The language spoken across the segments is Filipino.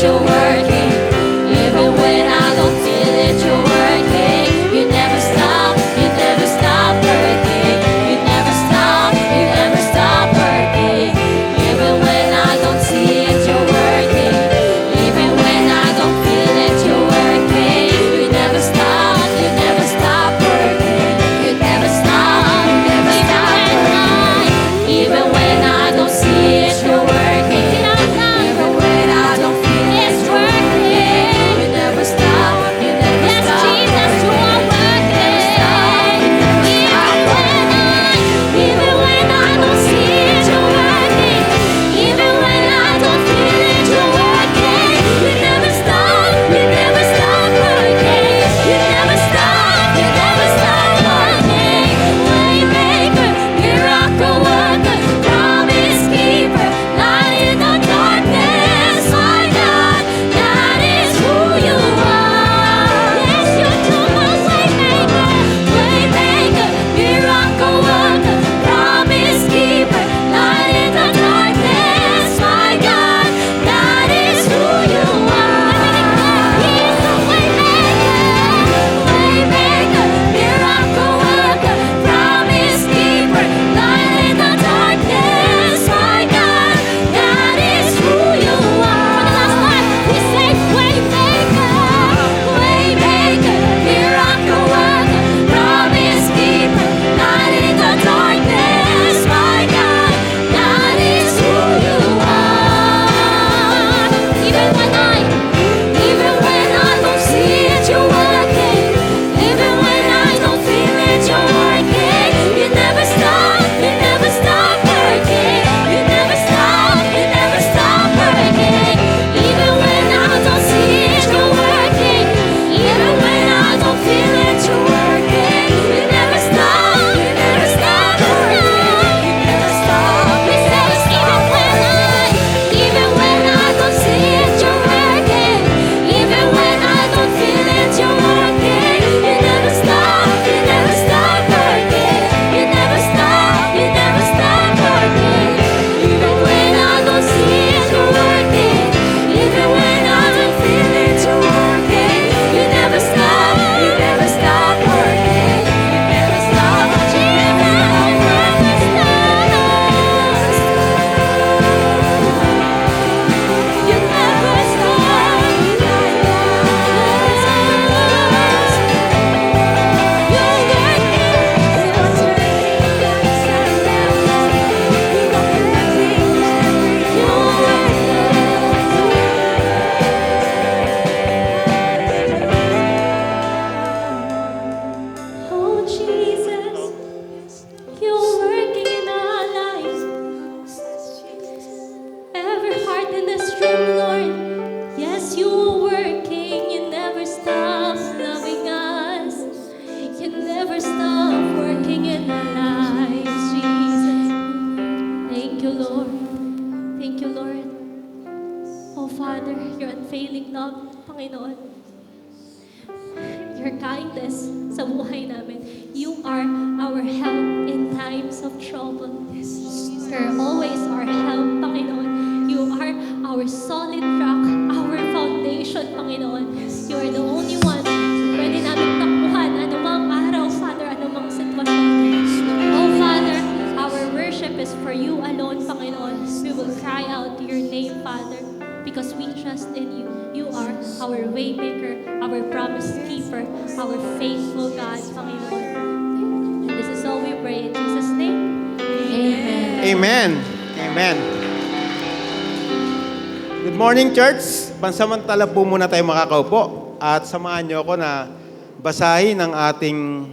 you're working. Even when I don't feel it, you're working. You never stop working. You never stop working. Even when I don't see it, you're working. Even when I don't feel it, you're working. You never stop working. You never stop working. Even when I don't see it, you're working. Even when I don't feel it, it's working. You never stop. Yes, Jesus, you are working. Even when I don't see it, you're working. Even when I don't feel it, you're working. You never stop working. You never stop working. Waymaker, miracle worker, promise keeper, light in the darkness. My God, that is who you are. Yes, you're Jehovah Waymaker, miracle worker, promise keeper, light in the darkness. My God, that is who you are. He's the Waymaker, miracle worker, promise keeper, light in the darkness. My God, that is who you are. For the last time, we say Waymaker, miracle worker, promise keeper, light in the darkness. My God, that is who you are. Even when I don't see it, you're working. Even when I don't feel it, you're working. You never stop working. You never stop working. Even when I don't see it, you're working. Even when I don't feel it, you're working. You never stop working. You never stop. We say even when I don't see it, you're working. Even when I don't feel it, you're working. You never stop working. You never stop working. Even when I don't see it, you're working. Even when I don't feel it, you're working. You never stop working. You never stop. Jesus, you never stop. You never Oh Jesus, you're working in our lives. Every heart in this room, Lord. Yes, you are working. You never stop loving us. You never stop working in our lives, Jesus. Thank you, Lord. Thank you, Lord. Oh, Father, your unfailing love, Panginoon. Your kindness sa buhay namin. You are our help in times of trouble. You're always our help, Panginoon. You are our solid rock, our foundation, Panginoon. You are the only one pwede namin takbuhan anumang araw, Father, anumang sitwasyon. Oh, Father, our worship is for you alone, Panginoon. We will cry out to your name, Father, because we trust in you. You are our waymaker, our promise keeper, our faithful God, Panginoon. And this is all we pray in Jesus' name. Amen. Amen. Good morning, church. Pansamantala po muna tayo makakaupo at samahan niyo ako na basahin ang ating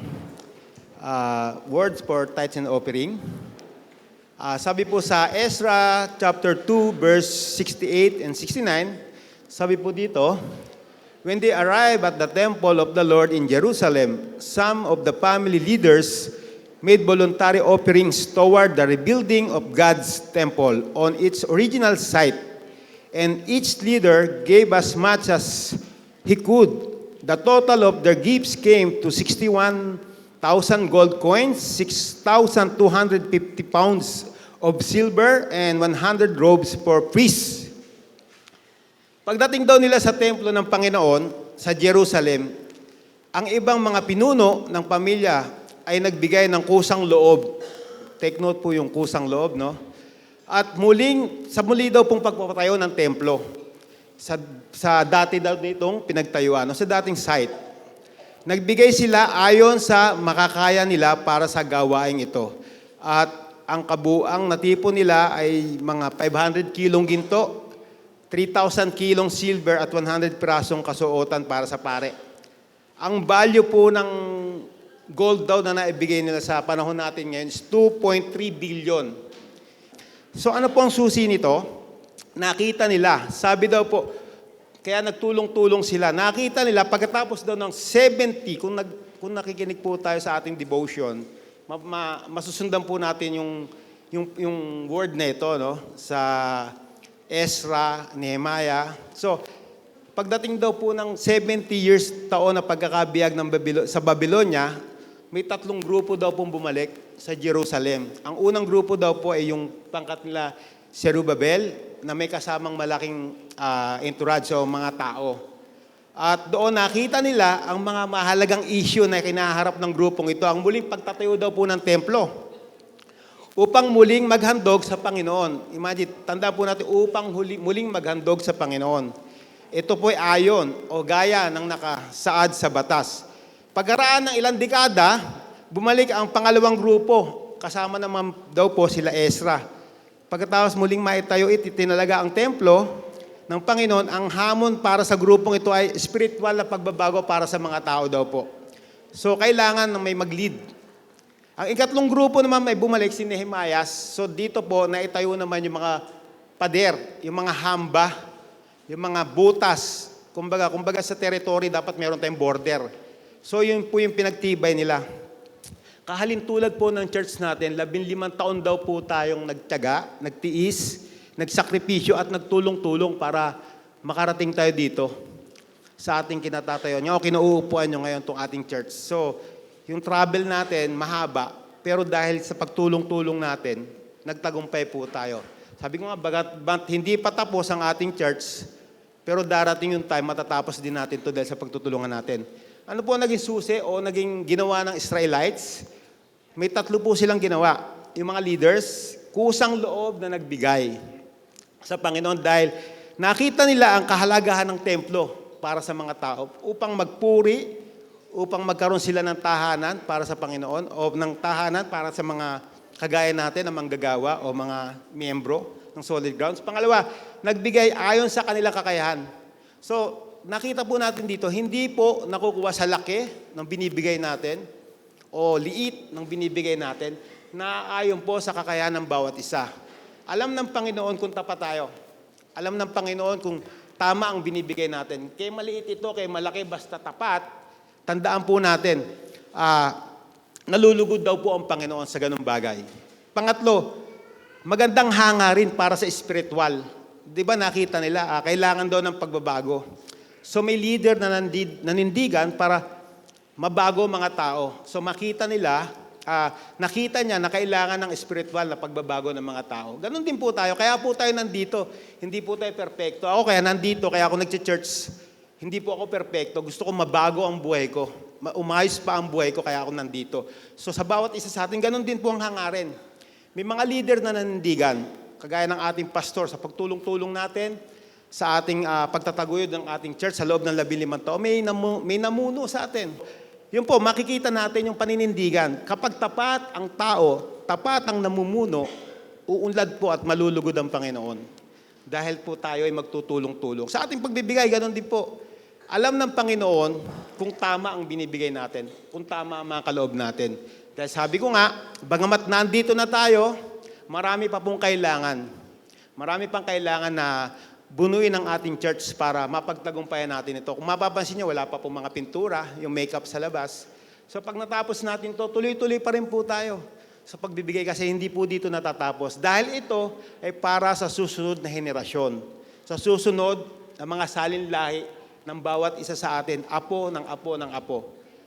words for tithes and offering. Sabi po sa Ezra chapter 2 verse 68 and 69, sabi po dito, when they arrived at the temple of the Lord in Jerusalem, some of the family leaders made voluntary offerings toward the rebuilding of God's temple on its original site. And each leader gave as much as he could. The total of their gifts came to 61,000 gold coins, 6,250 pounds of silver, and 100 robes for priests. Pagdating daw nila sa templo ng Panginoon sa Jerusalem, ang ibang mga pinuno ng pamilya ay nagbigay ng kusang loob. Take note po yung kusang loob, no? At sa muli daw pong pagpapatayo ng templo, sa dati daw nitong pinagtayuan, no? Sa dating site. Nagbigay sila ayon sa makakaya nila para sa gawaing ito. At ang kabuang natipon nila ay mga 500 kilong ginto, 3,000 kilong silver at 100 pirasong kasuotan para sa pare. Ang value po ng gold daw na naibigay nila sa panahon natin ngayon is 2.3 billion. So ano po ang susi nito? Nakita nila, sabi daw po, kaya nagtulong-tulong sila. Nakita nila pagkatapos daw ng 70, kung nakikinig po tayo sa ating devotion, masusundan po natin yung word na ito, no? Sa Ezra, Nehemiah. So, pagdating daw po ng 70 years taon na pagkakabiyag sa Babylonia, may 3 grupo daw pong bumalik sa Jerusalem. Ang unang grupo daw po ay yung pangkat nila Zerubbabel, na may kasamang malaking entourage o mga tao. At doon nakita nila ang mga mahalagang issue na kinaharap ng grupong ito, ang muling pagtatayo daw po ng templo upang muling maghandog sa Panginoon. Imagine, tanda po natin, upang muling maghandog sa Panginoon. Ito po ay ayon o gaya ng nakasaad sa batas. Pagkaraan ng ilang dekada, bumalik ang pangalawang grupo. Kasama naman daw po sila Ezra. Pagkatapos muling maitayo itinalaga ang templo ng Panginoon, ang hamon para sa grupong ito ay spiritual na pagbabago para sa mga tao daw po. So, kailangan na may mag-lead. Ang ikatlong grupo naman may bumalik si Nehemiah. So, dito po naitayo naman yung mga pader, yung mga hamba, yung mga butas. Kumbaga sa territory dapat meron tayong border. So, yun po yung pinagtibay nila. Kahalintulad po ng church natin, 15 taon daw po tayong nagtiyaga, nagtiis, nagsakripisyo at nagtulong-tulong para makarating tayo dito sa ating kinatatayo nyo o kinauupuan nyo ngayon itong ating church. So, yung travel natin mahaba, pero dahil sa pagtulong-tulong natin, nagtagumpay po tayo. Sabi ko nga, hindi pa tapos ang ating church, pero darating yung time, matatapos din natin to dahil sa pagtutulungan natin. Ano po naging susi o naging ginawa ng Israelites? May 3 po silang ginawa. Yung mga leaders, kusang loob na nagbigay sa Panginoon dahil nakita nila ang kahalagahan ng templo para sa mga tao upang magpuri, upang magkaroon sila ng tahanan para sa Panginoon o ng tahanan para sa mga kagaya natin na manggagawa o mga miyembro ng Solid Grounds. Pangalawa, nagbigay ayon sa kanilang kakayahan. So, nakita po natin dito, hindi po nakukuha sa laki ng binibigay natin o liit ng binibigay natin na ayon po sa kakayahan ng bawat isa. Alam ng Panginoon kung tapat tayo. Alam ng Panginoon kung tama ang binibigay natin. Kaya maliit ito, kaya malaki, basta tapat, tandaan po natin, nalulugod daw po ang Panginoon sa ganung bagay. Pangatlo, magandang hangarin para sa spiritual. Di ba nakita nila, kailangan daw ng pagbabago. So may leader na nanindigan para mabago mga tao. So nakita niya na kailangan ng spiritual na pagbabago ng mga tao. Ganon din po tayo. Kaya po tayo nandito. Hindi po tayo perfecto. Ako kaya nandito, kaya ako nag-church. Hindi po ako perfecto. Gusto ko mabago ang buhay ko. Umayos pa ang buhay ko, kaya ako nandito. So sa bawat isa sa atin, ganon din po ang hangarin. May mga leader na nanindigan, kagaya ng ating pastor sa pagtulong-tulong natin, sa ating pagtataguyod ng ating church sa loob ng 15 taon, may namuno sa atin. Yun po, makikita natin yung paninindigan. Kapag tapat ang tao, tapat ang namumuno, uunlad po at malulugod ang Panginoon. Dahil po tayo ay magtutulong-tulong. Sa ating pagbibigay, ganoon din po. Alam ng Panginoon kung tama ang binibigay natin, kung tama ang mga kaloob natin. Dahil sabi ko nga, bagamat nandito na tayo, marami pa pong kailangan. Marami pang kailangan na bunuin ang ating church para mapagtagumpayan natin ito. Kung mapapansin niyo, wala pa po mga pintura, yung makeup sa labas. So pag natapos natin to, tuloy-tuloy pa rin po tayo sa pagbibigay kasi hindi po dito natatapos. Dahil ito ay para sa susunod na henerasyon. Sa susunod na mga salinlahi ng bawat isa sa atin, apo ng apo ng apo.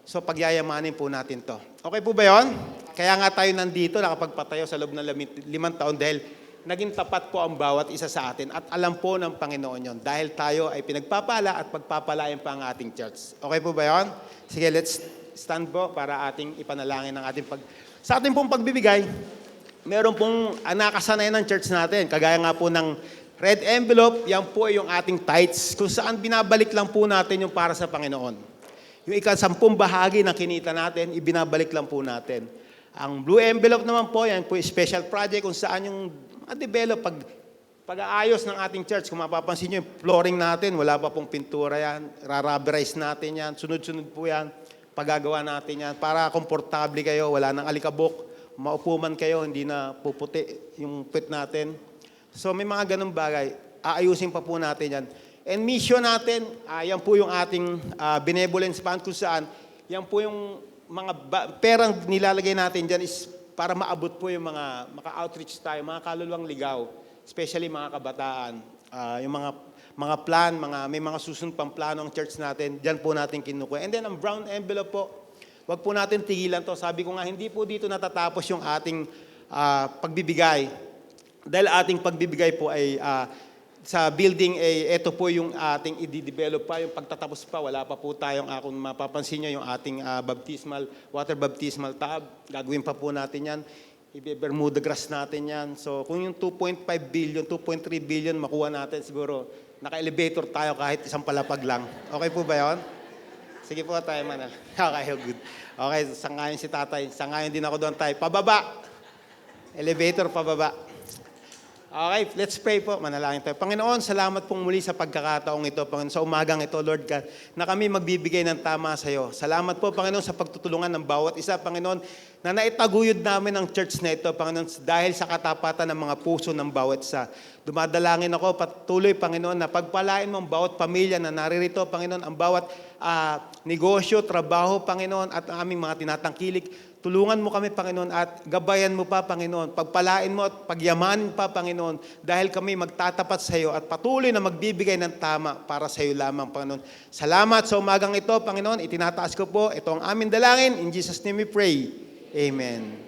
So pagyayamanin po natin to. Okay po ba yon? Kaya nga tayo nandito, nakapagpatayo sa loob ng 5 taon dahil naging tapat po ang bawat isa sa atin at alam po ng Panginoon yon dahil tayo ay pinagpapala at pagpapalain pa ang ating church. Okay po ba yon? Sige, let's stand po para ating ipanalangin ang ating Sa ating pong pagbibigay, meron pong nakasanay ng church natin. Kagaya nga po ng red envelope, yan po ay yung ating tithes kung saan binabalik lang po natin yung para sa Panginoon. Yung ika-10 bahagi ng kinita natin, ibinabalik lang po natin. Ang blue envelope naman po, yan po yung special project kung saan yung develop pag-aayos ng ating church. Kung mapapansin nyo, yung flooring natin, wala pa pong pintura yan. Rarabberize natin yan. Sunod-sunod po yan. Pagagawa natin yan. Para komportable kayo, wala nang alikabok. Maupo man kayo, hindi na puputi yung pit natin. So may mga ganung bagay. Aayusin pa po natin yan. And mission natin, yan po yung ating benevolence fund kung saan, yan po yung mga perang nilalagay natin dyan is para maabot po yung mga maka-outreach tayo, mga kaluluwang ligaw, especially mga kabataan, yung mga plan, may mga susunod pang plano ang church natin, dyan po natin kinukuha. And then ang brown envelope po, wag po natin tigilan to. Sabi ko nga, hindi po dito natatapos yung ating pagbibigay. Dahil ating pagbibigay po ay sa building, ito po yung ating i-develop pa, yung pagtatapos pa, wala pa po tayong, kung mapapansin nyo, yung ating water baptismal tub, gagawin pa po natin yan, i-Bermuda grass natin yan. So kung yung 2.5 billion, 2.3 billion makuha natin, siguro naka-elevator tayo kahit isang palapag lang. Okay po ba yun? Sige po tayo man. Okay, good. Okay, sangayon si tatay. Sangayon din ako doon tayo. Pababa. Elevator, pababa. Okay, let's pray po. Manalangin tayo. Panginoon, salamat pong muli sa pagkakataong ito, Panginoon, sa umagang ito, Lord God, na kami magbibigay ng tama sa iyo. Salamat po, Panginoon, sa pagtutulungan ng bawat isa, Panginoon, na naitaguyod namin ang church na ito, Panginoon, dahil sa katapatan ng mga puso ng bawat isa. Dumadalangin ako, patuloy, Panginoon, na pagpalain mo ang bawat pamilya na naririto, Panginoon, ang bawat negosyo, trabaho, Panginoon, at ang aming mga tinatangkilik. Tulungan mo kami, Panginoon, at gabayan mo pa, Panginoon. Pagpalain mo at pagyamanin pa, Panginoon, dahil kami magtatapat sa iyo at patuloy na magbibigay ng tama para sa iyo lamang, Panginoon. Salamat sa umagang ito, Panginoon. Itinataas ko po. Ito ang aming dalangin. In Jesus' name we pray. Amen.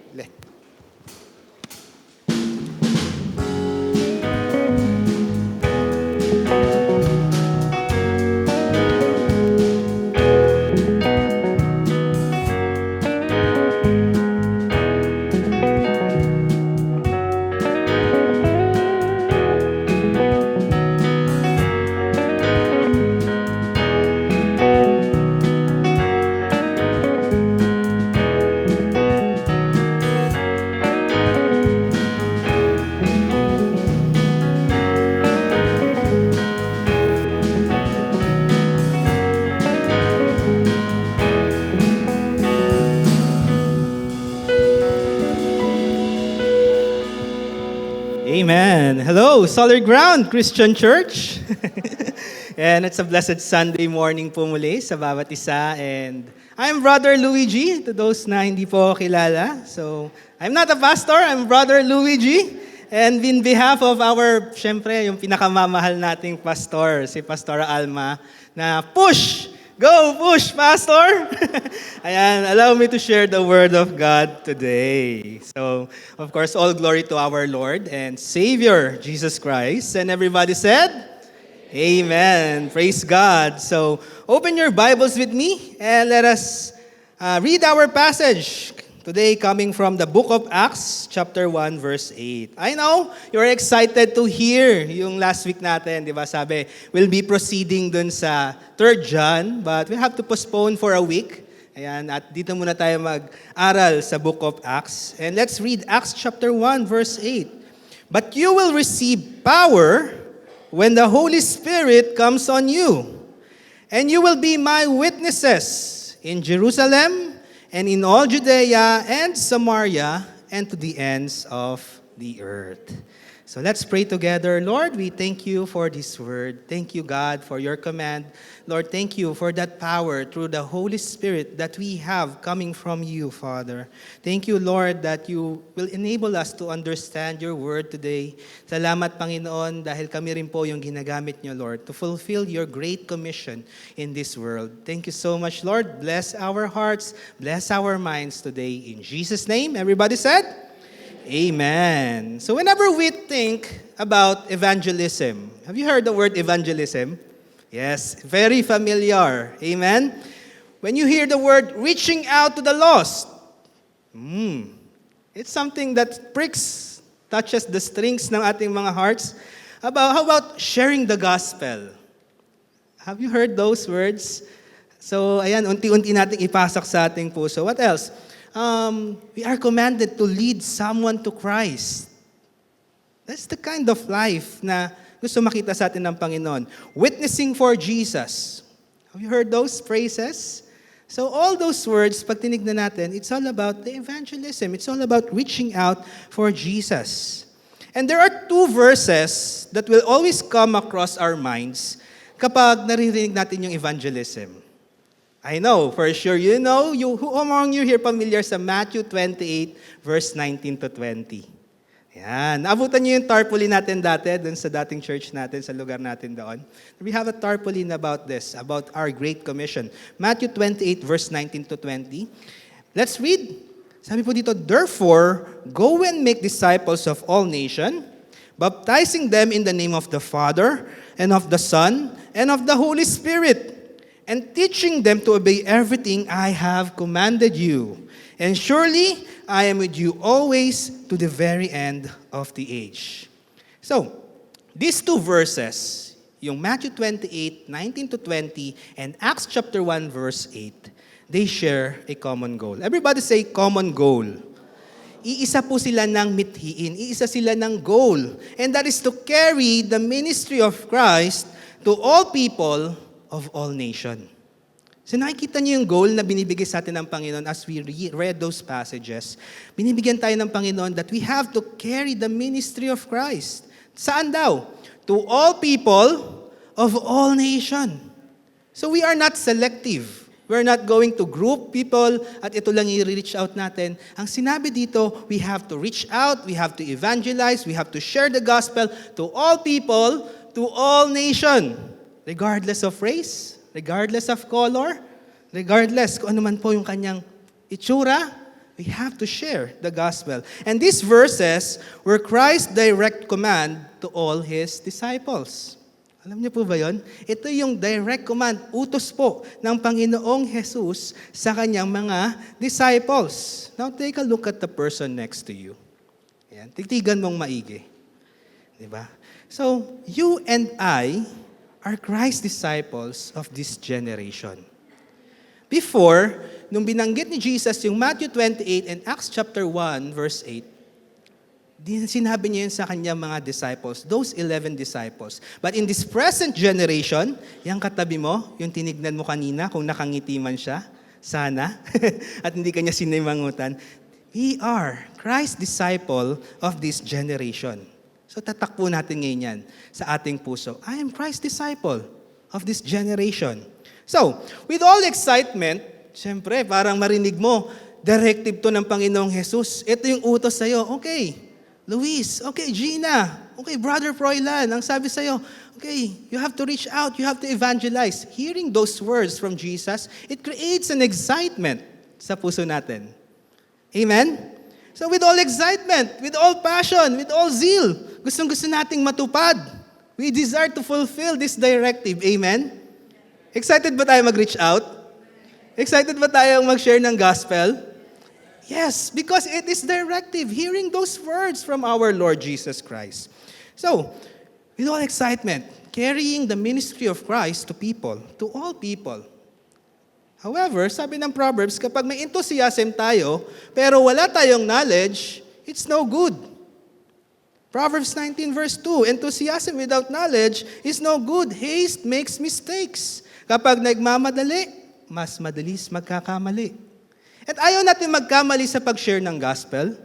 Amen. Hello, Solid Ground Christian Church. And it's a blessed Sunday morning po muli sa bawat isa. And I'm Brother Luigi, to those na hindi po kilala. So, I'm not a pastor, I'm Brother Luigi. And in behalf of our, syempre, yung pinakamamahal nating pastor, si Pastora Alma, na push! Go, push, Pastor! Ayan, allow me to share the Word of God today. So, of course, all glory to our Lord and Savior, Jesus Christ. And everybody said, Amen. Praise God. So, open your Bibles with me and let us read our passage. Today, coming from the book of Acts, chapter 1, verse 8. I know, you're excited to hear yung last week natin, di ba? Sabi, we'll be proceeding dun sa 3 John, but we have to postpone for a week. Ayan, at dito muna tayo mag-aral sa book of Acts. And let's read Acts chapter 1, verse 8. But you will receive power when the Holy Spirit comes on you, and you will be my witnesses in Jerusalem, and in all Judea and Samaria, and to the ends of the earth. So let's pray together. Lord, we thank you for this word. Thank you, God, for your command. Lord, thank you for that power through the Holy Spirit that we have coming from you, Father. Thank you, Lord, that you will enable us to understand your word today. Salamat, Panginoon, dahil kami rin po yung ginagamit niyo, Lord, to fulfill your great commission in this world. Thank you so much, Lord. Bless our hearts, bless our minds today. In Jesus' name, everybody said? Amen. So whenever we think about evangelism, have you heard the word evangelism? Yes, very familiar. Amen. When you hear the word reaching out to the lost, it's something that touches the strings ng ating mga hearts. How about sharing the gospel? Have you heard those words? So, ayan, unti-unti nating ipasok sa ating puso. What else? We are commanded to lead someone to Christ. That's the kind of life na gusto makita sa atin ng Panginoon. Witnessing for Jesus. Have you heard those phrases? So all those words, pag tinignan natin, it's all about the evangelism. It's all about reaching out for Jesus. And there are two verses that will always come across our minds kapag naririnig natin yung evangelism. I know, for sure, who among you here familiar sa Matthew 28, verse 19 to 20? Yan. Naabutan niyo yung tarpaulin natin dati, dun sa dating church natin, sa lugar natin doon. We have a tarpaulin about this, about our Great Commission. Matthew 28, verse 19 to 20. Let's read. Sabi po dito, "Therefore, go and make disciples of all nations, baptizing them in the name of the Father, and of the Son, and of the Holy Spirit, and teaching them to obey everything I have commanded you. And surely, I am with you always to the very end of the age." So, these two verses, yung Matthew 28, 19 to 20, and Acts chapter 1, verse 8, they share a common goal. Everybody say, common goal. Iisa po sila ng mithiin. Iisa sila ng goal. And that is to carry the ministry of Christ to all people of all nations. So nakikita niyo yung goal na binibigay sa atin ng Panginoon as we read those passages. Binibigyan tayo ng Panginoon that we have to carry the ministry of Christ. Saan daw? To all people of all nations. So we are not selective. We're not going to group people at ito lang i-reach out natin. Ang sinabi dito, we have to reach out, we have to evangelize, we have to share the gospel to all people, to all nations. Regardless of race, regardless of color, regardless kung ano man po yung kanyang itsura, we have to share the gospel. And these verses were Christ's direct command to all His disciples. Alam niyo po ba yun? Ito yung direct command, utos po ng Panginoong Jesus sa kanyang mga disciples. Now take a look at the person next to you. Ayan, titigan mong maigi. Diba? So, you and I are Christ's disciples of this generation. Before, nung binanggit ni Jesus yung Matthew 28 and Acts chapter 1, verse 8, sinabi niya yun sa kanyang mga disciples, those 11 disciples. But in this present generation, yung katabi mo, yung tinignan mo kanina, kung nakangiti man siya, sana, at hindi kanya sinimangutan, we are Christ's disciple of this generation. So tatakpo natin ngayon yan sa ating puso. I am Christ's disciple of this generation. So, with all excitement, siyempre, parang marinig mo, directive to ng Panginoong Jesus. Ito yung utos sa'yo. Okay, Luis. Okay, Gina. Okay, Brother Froilan. Ang sabi sa'yo, okay, you have to reach out. You have to evangelize. Hearing those words from Jesus, it creates an excitement sa puso natin. Amen? So with all excitement, with all passion, with all zeal, gustong-gusto nating matupad. We desire to fulfill this directive. Amen? Excited ba tayo mag-reach out? Excited ba tayong mag-share ng gospel? Yes, because it is directive, hearing those words from our Lord Jesus Christ. So, with all excitement, carrying the ministry of Christ to people, to all people. However, sabi ng Proverbs, kapag may enthusiasm tayo, pero wala tayong knowledge, it's no good. Proverbs 19 verse 2, enthusiasm without knowledge is no good. Haste makes mistakes. Kapag nagmamadali, mas madalis magkakamali. At ayaw natin magkamali sa pag-share ng gospel.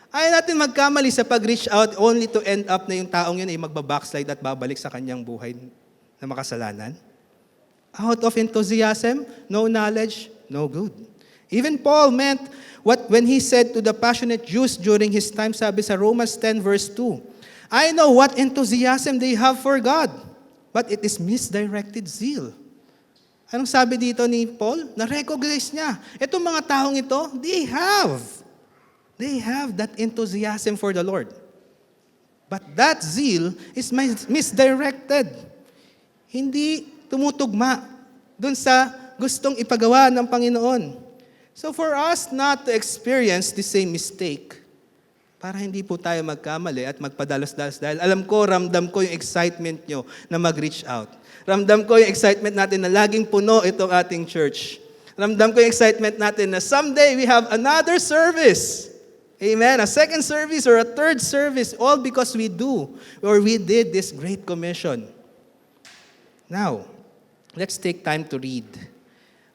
Ayaw natin magkamali sa pag-reach out only to end up na yung taong yun ay magbabackslide at babalik sa kanyang buhay na makasalanan. Out of enthusiasm, no knowledge, no good. Even Paul meant when he said to the passionate Jews during his time, sabi sa Romans 10 verse 2, I know what enthusiasm they have for God, but it is misdirected zeal. Anong sabi dito ni Paul? Na-recognize niya. Itong mga taong ito, they have They have that enthusiasm for the Lord. But that zeal is misdirected. Hindi tumutugma dun sa gustong ipagawa ng Panginoon. So for us not to experience the same mistake, para hindi po tayo magkamali at magpadalos-dalos dahil alam ko, ramdam ko yung excitement nyo na mag-reach out. Ramdam ko yung excitement natin na laging puno itong ating church. Ramdam ko yung excitement natin na someday we have another service. Amen. A second service or a third service, all because we did this great commission. Now, let's take time to read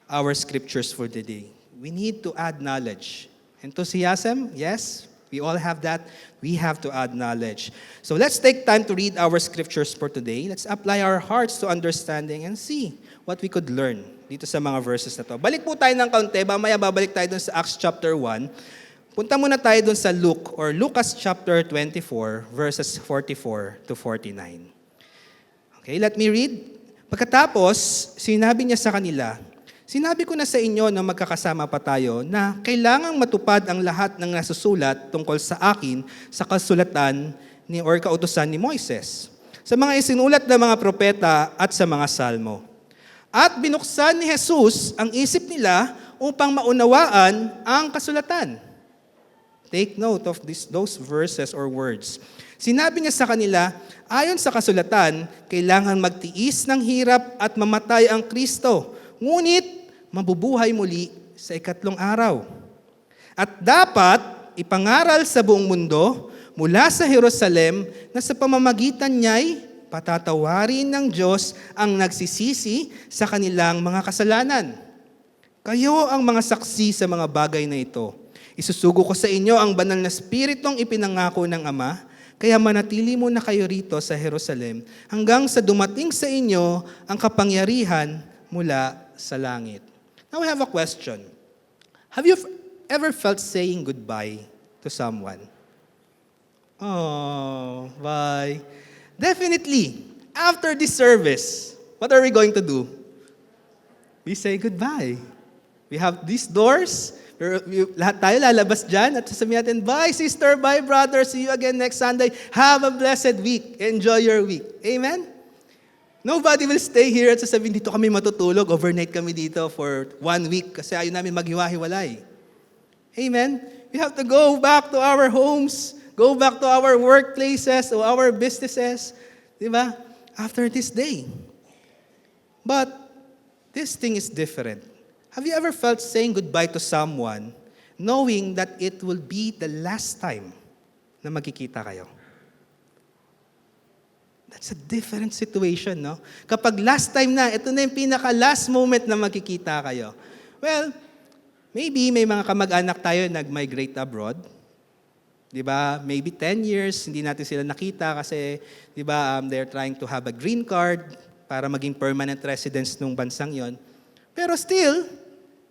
our scriptures for the day. We need to add knowledge. Enthusiasm, yes, we all have that. We have to add knowledge. So let's take time to read our scriptures for today. Let's apply our hearts to understanding and see what we could learn dito sa mga verses na to. Balik po tayo ng kaunti, mamaya babalik tayo dun sa Acts chapter 1. Punta muna tayo dun sa Lucas chapter 24, verses 44 to 49. Okay, let me read. Pagkatapos, sinabi niya sa kanila, sinabi ko na sa inyo na magkakasama pa tayo na kailangang matupad ang lahat ng nasusulat tungkol sa akin sa kasulatan or kautusan ni Moises, sa mga isinulat ng mga propeta at sa mga salmo. At binuksan ni Jesus ang isip nila upang maunawaan ang kasulatan. Take note of those verses or words. Sinabi niya sa kanila, ayon sa kasulatan, kailangan magtiis ng hirap at mamatay ang Kristo. Ngunit, mabubuhay muli sa ikatlong araw. At dapat ipangaral sa buong mundo mula sa Jerusalem na sa pamamagitan niya'y patatawarin ng Diyos ang nagsisisi sa kanilang mga kasalanan. Kayo ang mga saksi sa mga bagay na ito. Isusugo ko sa inyo ang banal na Spiritong ipinangako ng Ama, kaya manatili muna kayo rito sa Jerusalem hanggang sa dumating sa inyo ang kapangyarihan mula sa langit. Now I have a question. Have you ever felt saying goodbye to someone? Oh, bye. Definitely, after this service, what are we going to do? We say goodbye. We have these doors. Lahat tayo lalabas dyan at sasabihin natin, bye sister, bye brother, see you again next Sunday. Have a blessed week. Enjoy your week. Amen? Nobody will stay here at sasabihin, dito kami matutulog, overnight kami dito for 1 week kasi ayaw namin maghiwa-hiwalay. Amen? We have to go back to our homes, go back to our workplaces, to our businesses, di ba? After this day. But this thing is different. Have you ever felt saying goodbye to someone knowing that it will be the last time na magkikita kayo? That's a different situation, no? Kapag last time na, ito na yung pinaka-last moment na magkikita kayo. Well, maybe may mga kamag-anak tayo nag-migrate abroad. Di ba? Maybe 10 years, hindi natin sila nakita kasi, di ba, they're trying to have a green card para maging permanent residence nung bansang yon. Pero still,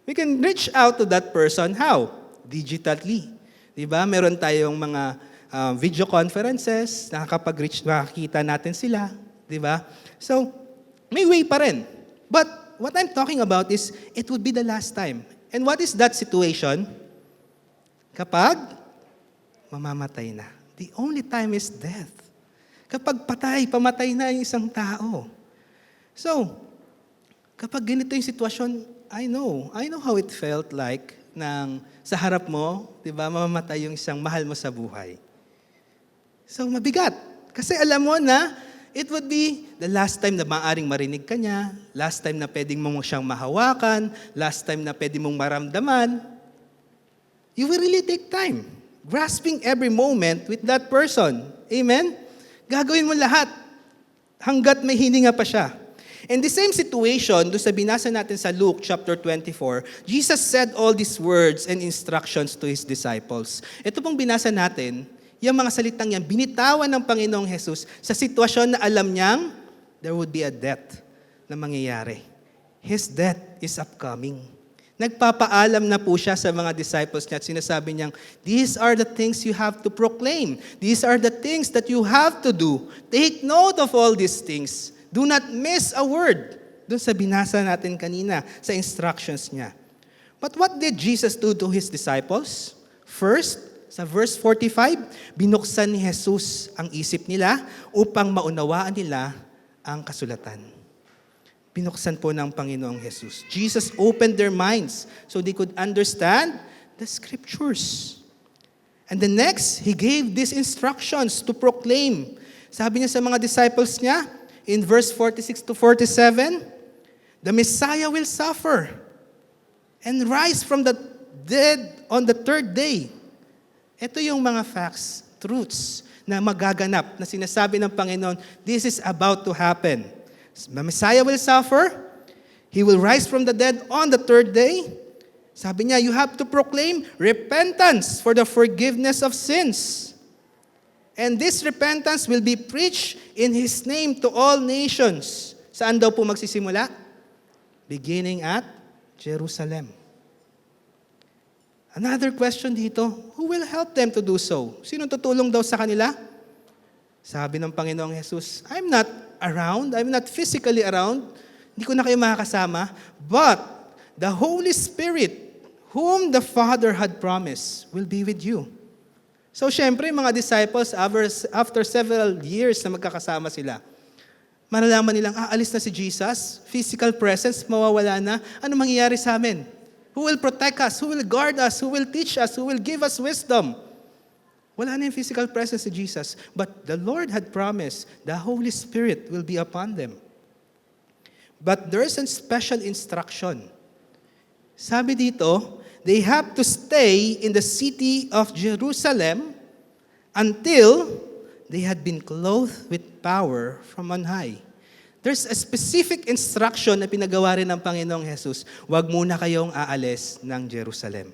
we can reach out to that person. How? Digitally. Di ba? Meron tayong mga video conferences, nakakita natin sila. Di ba? So, may way pa rin. But what I'm talking about is, it would be the last time. And what is that situation? Kapag mamamatay na. The only time is death. Kapag pamatay na yung isang tao. So, kapag ganito yung sitwasyon, I know how it felt like nang sa harap mo, 'di ba, mamamatay yung isang mahal mo sa buhay. So mabigat kasi alam mo na it would be the last time na maaaring marinig ka niya, last time na pwedeng mo siyang mahawakan, last time na pwedeng mong maramdaman. You will really take time grasping every moment with that person. Amen? Gagawin mo lahat hanggat may hininga pa siya. In the same situation, doon sa binasa natin sa Luke chapter 24, Jesus said all these words and instructions to His disciples. Ito pong binasa natin, yung mga salitang yan, binitawan ng Panginoong Jesus sa sitwasyon na alam niyang there would be a death na mangyayari. His death is upcoming. Nagpapaalam na po siya sa mga disciples niya at sinasabi niyang, these are the things you have to proclaim. These are the things that you have to do. Take note of all these things. Do not miss a word. Doon sa binasa natin kanina, sa instructions niya. But what did Jesus do to His disciples? First, Sa verse 45, binuksan ni Jesus ang isip nila upang maunawaan nila ang kasulatan. Binuksan po ng Panginoong Jesus. Jesus opened their minds so they could understand the scriptures. And the next, He gave these instructions to proclaim. Sabi niya sa mga disciples niya, in verse 46 to 47, the Messiah will suffer and rise from the dead on the third day. Ito yung mga facts, truths na magaganap na sinasabi ng Panginoon, this is about to happen. The Messiah will suffer, He will rise from the dead on the third day. Sabi niya, you have to proclaim repentance for the forgiveness of sins. And this repentance will be preached in His name to all nations. Saan daw po magsisimula? Beginning at Jerusalem. Another question dito, who will help them to do so? Sino tutulong daw sa kanila? Sabi ng Panginoong Jesus, I'm not around, I'm not physically around, hindi ko na kayo makakasama, but the Holy Spirit, whom the Father had promised, will be with you. So syempre, mga disciples, after several years na magkakasama sila, malalaman nilang, alis na si Jesus, physical presence, mawawala na, ano mangyayari sa amin? Who will protect us? Who will guard us? Who will teach us? Who will give us wisdom? Wala na yung physical presence si Jesus. But the Lord had promised the Holy Spirit will be upon them. But there is a special instruction. Sabi dito, they have to stay in the city of Jerusalem until they had been clothed with power from on high. There's a specific instruction na pinagawa rin ng Panginoong Jesus. Huwag muna kayong aalis ng Jerusalem.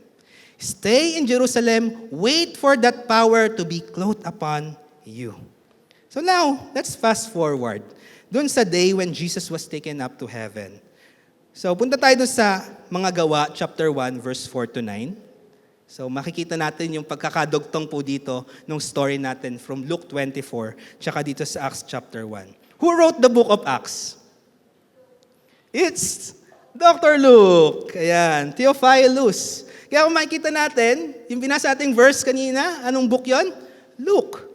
Stay in Jerusalem, wait for that power to be clothed upon you. So now, let's fast forward. Doon sa day when Jesus was taken up to heaven. So punta tayo doon sa mga gawa, chapter 1, verse 4 to 9. So makikita natin yung pagkakadugtong po dito ng story natin from Luke 24, tsaka dito sa Acts chapter 1. Who wrote the book of Acts? It's Dr. Luke. Ayan, Theophilus. Kaya kung makikita natin, yung binasa ating verse kanina, anong book yon? Luke.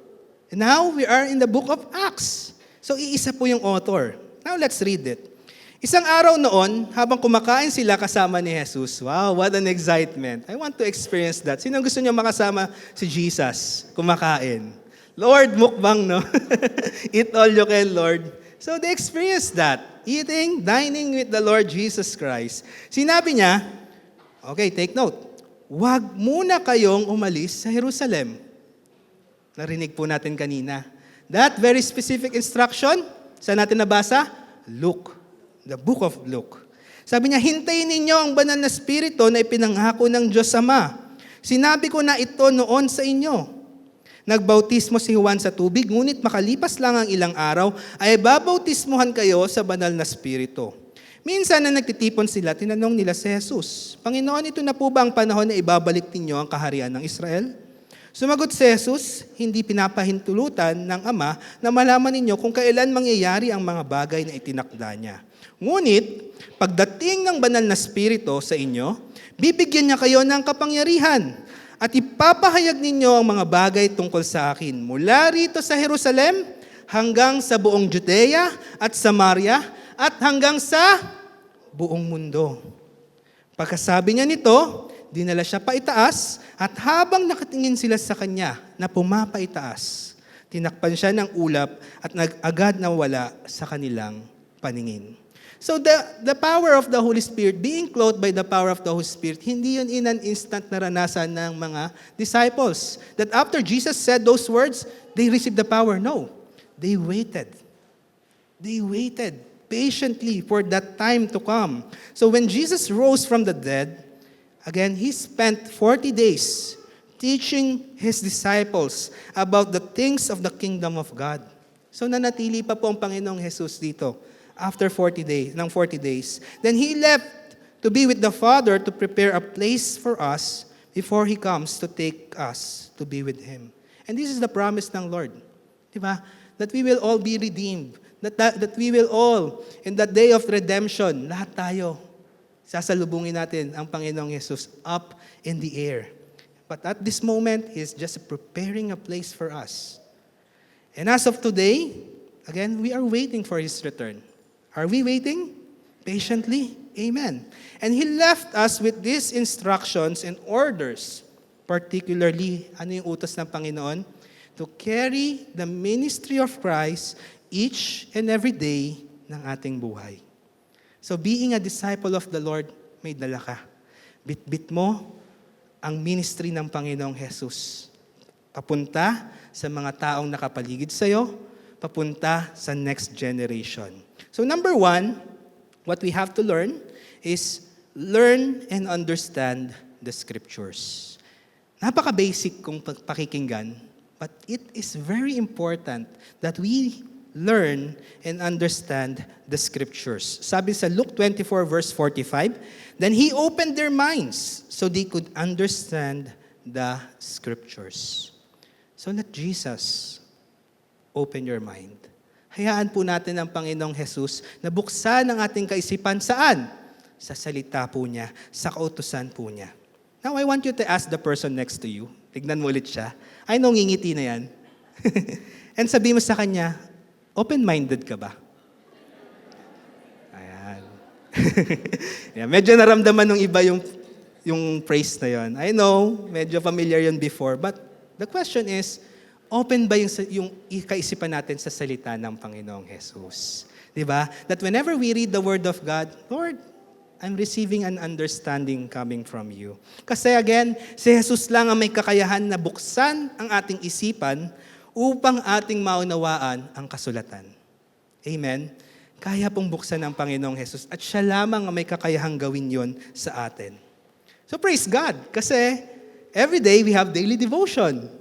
And now, we are in the book of Acts. So, iisa po yung author. Now, let's read it. Isang araw noon, habang kumakain sila kasama ni Jesus, wow, what an excitement. I want to experience that. Sino gusto niyo makasama si Jesus kumakain? Lord, mukbang, no? Eat all you can, Lord. So, they experienced that. Eating, dining with the Lord Jesus Christ. Sinabi niya, okay, take note. Huwag muna kayong umalis sa Jerusalem. Narinig po natin kanina. That very specific instruction, saan natin nabasa? Luke, the book of Luke. Sabi niya, hintayin ninyo ang banal na spirito na ipinangako ng Diyos Ama. Sinabi ko na ito noon sa inyo. Nagbautismo si Juan sa tubig, ngunit makalipas lang ang ilang araw, ay babautismuhan kayo sa banal na spirito. Minsan na nagtitipon sila, tinanong nila si Jesus, Panginoon, ito na po ba ang panahon na ibabalik ninyo ang kaharian ng Israel? Sumagot si Jesus, hindi pinapahintulutan ng Ama na malaman ninyo kung kailan mangyayari ang mga bagay na itinakda niya. Ngunit, pagdating ng banal na spirito sa inyo, bibigyan niya kayo ng kapangyarihan at ipapahayag ninyo ang mga bagay tungkol sa akin mula rito sa Jerusalem hanggang sa buong Judea at Samaria at hanggang sa buong mundo. Pagkasabi niya nito, dinala siya paitaas at habang nakatingin sila sa kanya na pumapaitaas, tinakpan siya ng ulap at agad nawala sa kanilang paningin. So the power of the Holy Spirit, being clothed by the power of the Holy Spirit, hindi yun in an instant naranasan ng mga disciples. That after Jesus said those words, they received the power. No. They waited. They waited patiently for that time to come. So when Jesus rose from the dead, again, He spent 40 days teaching His disciples about the things of the kingdom of God. So nanatili pa po ang Panginoong Jesus dito after 40 days. Then He left to be with the Father to prepare a place for us before He comes to take us to be with Him. And this is the promise ng Lord. Diba? That we will all be redeemed. That we will all, in that day of redemption, lahat tayo, sasalubungin natin ang Panginoong Jesus up in the air. But at this moment, He's just preparing a place for us. And as of today, again, we are waiting for His return. Are we waiting? Patiently? Amen. And He left us with these instructions and orders, particularly, ano yung utos ng Panginoon? To carry the ministry of Christ each and every day ng ating buhay. So being a disciple of the Lord, may dala ka. Bit-bit mo ang ministry ng Panginoong Jesus. Papunta sa mga taong nakapaligid sa'yo, papunta sa next generation. So number 1, what we have to learn is learn and understand the Scriptures. Napaka-basic kung pakikinggan, but it is very important that we learn and understand the Scriptures. Sabi sa Luke 24 verse 45, then He opened their minds so they could understand the Scriptures. So let Jesus open your mind. Hayaan po natin ang Panginoong Jesus na buksan ang ating kaisipan saan? Sa salita po niya, sa kautusan po niya. Now, I want you to ask the person next to you. Tignan mo ulit siya. I know, ngingiti na yan. And sabi mo sa kanya, open-minded ka ba? Ayan. Yeah, medyo naramdaman ng iba yung phrase na yon. I know, medyo familiar yun before, but the question is, open ba yung kaisipan natin sa salita ng Panginoong Jesus? Diba? That whenever we read the Word of God, Lord, I'm receiving an understanding coming from you. Kasi again, si Jesus lang ang may kakayahan na buksan ang ating isipan upang ating maunawaan ang kasulatan. Amen? Kaya pong buksan ng Panginoong Jesus at siya lamang ang may kakayahang gawin yon sa atin. So praise God, kasi every day we have daily devotion.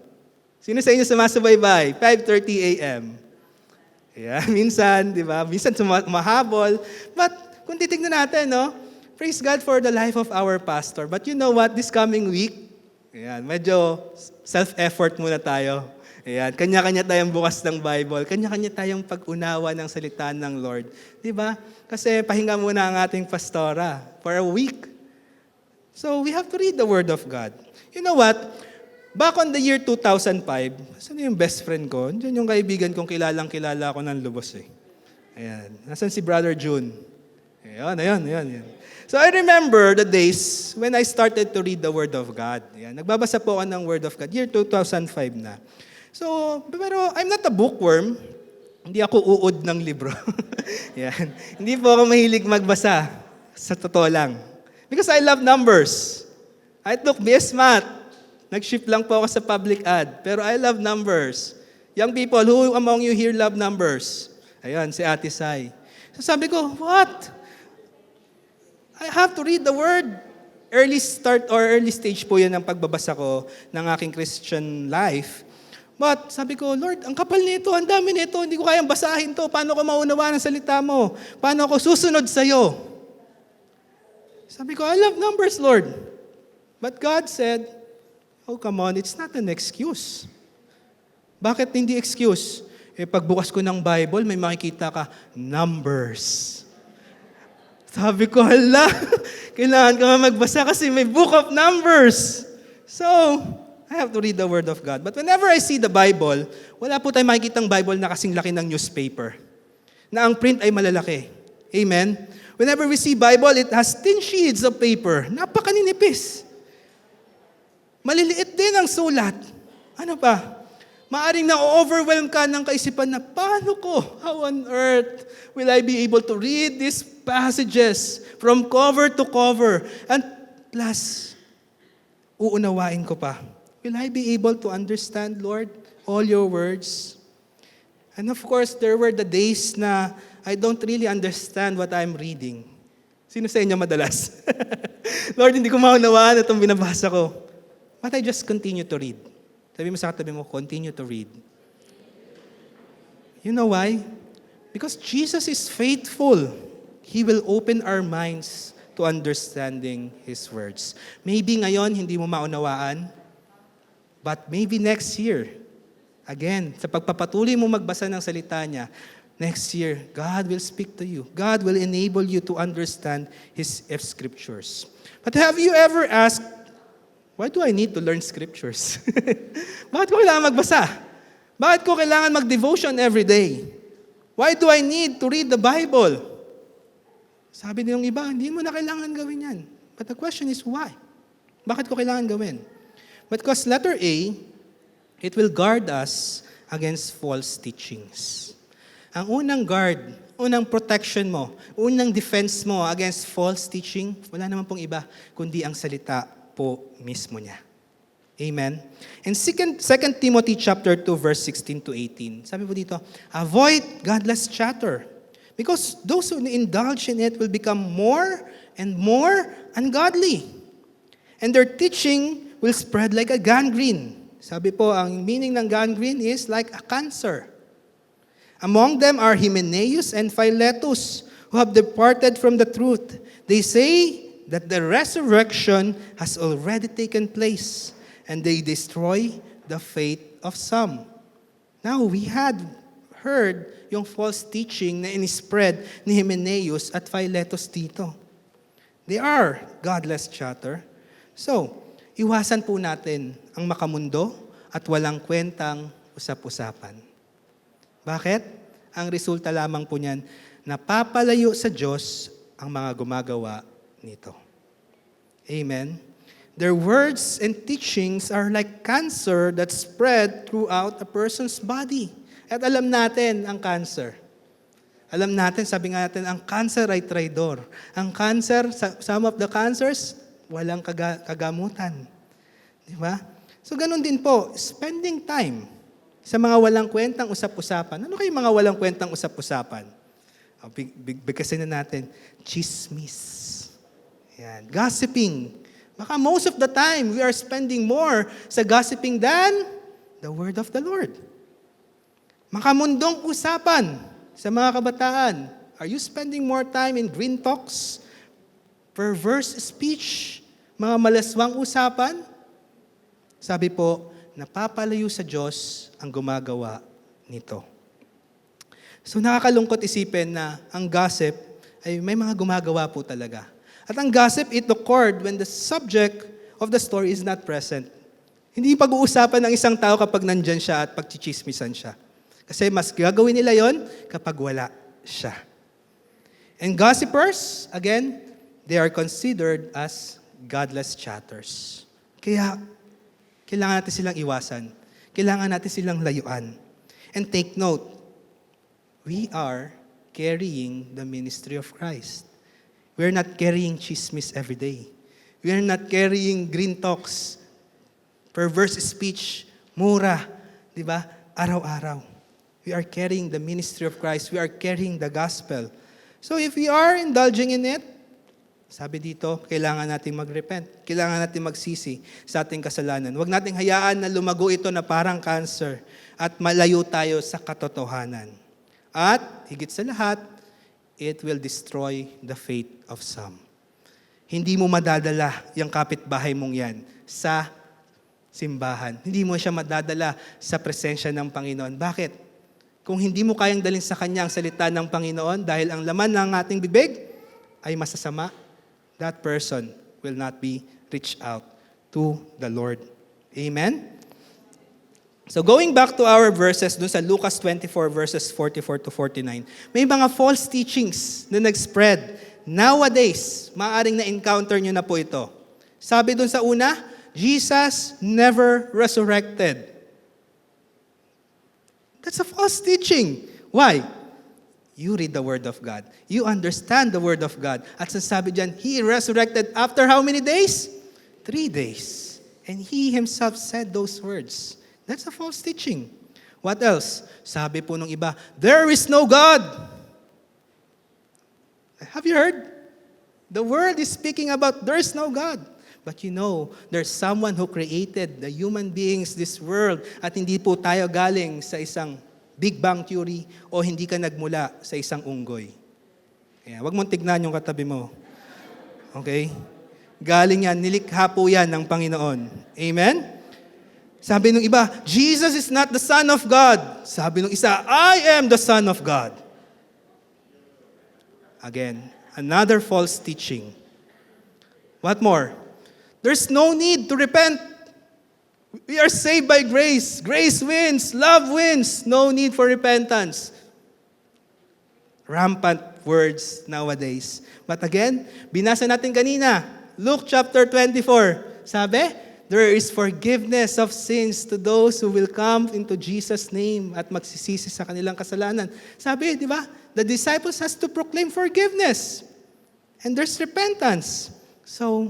Sino sa inyo sumasabay-bay? 5:30 a.m. Yeah, minsan, di ba? Minsan mahabol. But kung titignan natin, no? Praise God for the life of our pastor. But you know what? This coming week, ayan, medyo self-effort muna tayo. Ayan, kanya-kanya tayong bukas ng Bible, kanya-kanya tayong pag-unawa ng salita ng Lord. Di ba? Kasi pahinga muna ang ating pastora for a week. So we have to read the Word of God. You know what? Back on the year 2005, saan yung best friend ko? Diyan yung kaibigan kong kilalang-kilala ako ng lubos eh. Ayan. Nasaan si Brother June? Ayan. So I remember the days when I started to read the Word of God. Ayan. Nagbabasa po ako ng Word of God. Year 2005 na. So, pero I'm not a bookworm. Hindi ako uod ng libro. Yan. Hindi po ako mahilig magbasa. Sa totoo lang. Because I love numbers. I took BS Math. Nag-shift lang po ako sa public ad. Pero I love numbers. Young people, who among you here love numbers? Ayan, si Ate Sai. So sabi ko, what? I have to read the Word. Early start or early stage po yan ang pagbabasa ko ng aking Christian life. But sabi ko, Lord, ang kapal nito, ang dami nito, hindi ko kayang basahin to. Paano ko maunawaan ang salita mo? Paano ako susunod sa'yo? Sabi ko, I love numbers, Lord. But God said, oh, come on, it's not an excuse. Bakit hindi excuse? Pagbukas ko ng Bible, may makikita ka, numbers. Sabi ko, hala, kailangan ka magbasa kasi may book of numbers. So, I have to read the Word of God. But whenever I see the Bible, wala po tayong makikitang Bible na kasing laki ng newspaper. Na ang print ay malalaki. Amen? Whenever we see Bible, it has thin sheets of paper. Napakaninipis. Maliliit din ang sulat. Ano pa? Maaring na-overwhelm ka ng kaisipan na, paano ko? How on earth will I be able to read these passages from cover to cover? And plus, uunawain ko pa. Will I be able to understand, Lord, all your words? And of course, there were the days na I don't really understand what I'm reading. Sino sa inyo madalas? Lord, hindi ko maunawaan itong binabasa ko. But I just continue to read. Sabi mo sa katabi mo, continue to read. You know why? Because Jesus is faithful. He will open our minds to understanding His words. Maybe ngayon, hindi mo maunawaan, but maybe next year, again, sa pagpapatuloy mo magbasa ng salita niya, next year, God will speak to you. God will enable you to understand His Scriptures. But have you ever asked Why do I need to learn scriptures? Bakit ko kailangan magbasa? Bakit ko kailangan mag-devotion every day? Why do I need to read the Bible? Sabi niyong iba, hindi mo na kailangan gawin yan. But the question is why? Bakit ko kailangan gawin? Because letter A, it will guard us against false teachings. Ang unang guard, unang protection mo, unang defense mo against false teaching, wala naman pong iba, kundi ang salita po mismo niya. Amen? And 2 Timothy chapter 2, verse 16 to 18, sabi po dito, avoid godless chatter, because those who indulge in it will become more and more ungodly. And their teaching will spread like a gangrene. Sabi po, ang meaning ng gangrene is like a cancer. Among them are Hymenaeus and Philetus, who have departed from the truth. They say that the resurrection has already taken place, and they destroy the faith of some. Now, we had heard yung false teaching na inispread ni Hymenaeus at Philetus dito. They are godless chatter. So, iwasan po natin ang makamundo at walang kwentang usap-usapan. Bakit? Ang resulta lamang po niyan, napapalayo sa Diyos ang mga gumagawa nito. Amen? Their words and teachings are like cancer that spread throughout a person's body. At alam natin ang cancer. Alam natin, sabi nga natin, ang cancer ay traidor. Ang cancer, some of the cancers, walang kagamutan. Di ba? So ganun din po, spending time sa mga walang kwentang usap-usapan. Ano kayo mga walang kwentang usap-usapan? Bigkasin na natin, chismis. Yan. Gossiping. Baka most of the time, we are spending more sa gossiping than the word of the Lord. Makamundong usapan sa mga kabataan. Are you spending more time in green talks? Perverse speech? Mga malaswang usapan? Sabi po, napapalayo sa Diyos ang gumagawa nito. So nakakalungkot isipin na ang gossip ay may mga gumagawa po talaga. At ang gossip, it occurred when the subject of the story is not present. Hindi pag-uusapan ng isang tao kapag nandyan siya at pagchichismisan siya. Kasi mas gagawin nila yon kapag wala siya. And gossipers, again, they are considered as godless chatters. Kaya, kailangan natin silang iwasan. Kailangan natin silang layuan. And take note, we are carrying the ministry of Christ. We're not carrying chismis every day. We're not carrying green talks, perverse speech, mura, di ba? Araw-araw. We are carrying the ministry of Christ. We are carrying the gospel. So if we are indulging in it, sabi dito, kailangan natin mag-repent. Kailangan natin magsisi sa ating kasalanan. Huwag nating hayaan na lumago ito na parang cancer at malayo tayo sa katotohanan. At higit sa lahat, it will destroy the faith of some. Hindi mo madadala yung kapitbahay mong yan sa simbahan. Hindi mo siya madadala sa presensya ng Panginoon. Bakit? Kung hindi mo kayang dalhin sa Kanya ang salita ng Panginoon dahil ang laman ng ating bibig ay masasama, that person will not be reached out to the Lord. Amen? So going back to our verses dun sa Lucas 24 verses 44 to 49, may mga false teachings na nag-spread. Nowadays, maaaring na-encounter nyo na po ito. Sabi dun sa una, Jesus never resurrected. That's a false teaching. Why? You read the Word of God. You understand the Word of God. At sasabi dyan, He resurrected after how many days? 3 days. And He Himself said those words. That's a false teaching. What else? Sabi po nung iba, there is no God. Have you heard? The world is speaking about there is no God. But you know, there's someone who created the human beings, this world, at hindi po tayo galing sa isang Big Bang Theory o hindi ka nagmula sa isang unggoy. Kaya, wag mong tignan yung katabi mo. Okay? Galing yan, nilikha po yan ng Panginoon. Amen? Sabi nung iba, Jesus is not the Son of God. Sabi nung isa, I am the Son of God. Again, another false teaching. What more? There's no need to repent. We are saved by grace. Grace wins. Love wins. No need for repentance. Rampant words nowadays. But again, binasa natin kanina, Luke chapter 24. Sabi, there is forgiveness of sins to those who will come into Jesus' name at magsisisi sa kanilang kasalanan. Sabi, di ba? The disciples has to proclaim forgiveness. And there's repentance. So,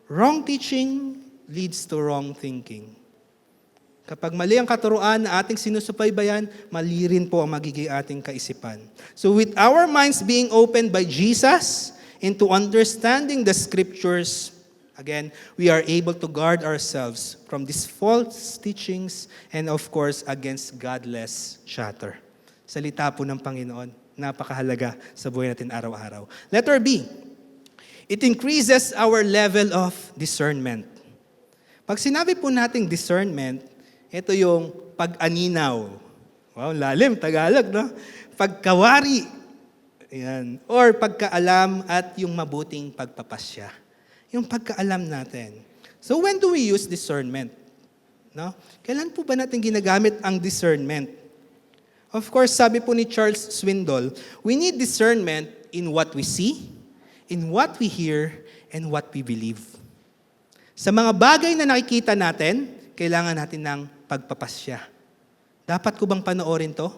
wrong teaching leads to wrong thinking. Kapag mali ang katuruan na ating sinusubaybayan, mali rin po ang magiging ating kaisipan. So with our minds being opened by Jesus into understanding the Scriptures, again, we are able to guard ourselves from these false teachings and of course, against godless chatter. Salita po ng Panginoon, napakahalaga sa buhay natin araw-araw. Letter B, it increases our level of discernment. Pag sinabi po nating discernment, ito yung pag-aninaw. Wow, lalim, Tagalog, no? Pagkawari. Ayan. Or pagkaalam at yung mabuting pagpapasya. Yung pagkaalam natin. So when do we use discernment? No? Kailan po ba natin ginagamit ang discernment? Of course, sabi po ni Charles Swindoll, we need discernment in what we see, in what we hear, and what we believe. Sa mga bagay na nakikita natin, kailangan natin ng pagpapasya. Dapat ko bang panoorin to?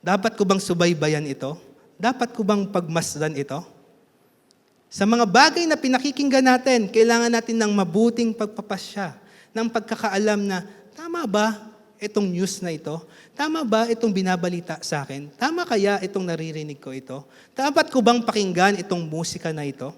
Dapat ko bang subaybayan ito? Dapat ko bang pagmasdan ito? Sa mga bagay na pinakikinggan natin, kailangan natin ng mabuting pagpapasya, ng pagkakaalam na, tama ba itong news na ito? Tama ba itong binabalita sa akin? Tama kaya itong naririnig ko ito? Dapat ko bang pakinggan itong musika na ito?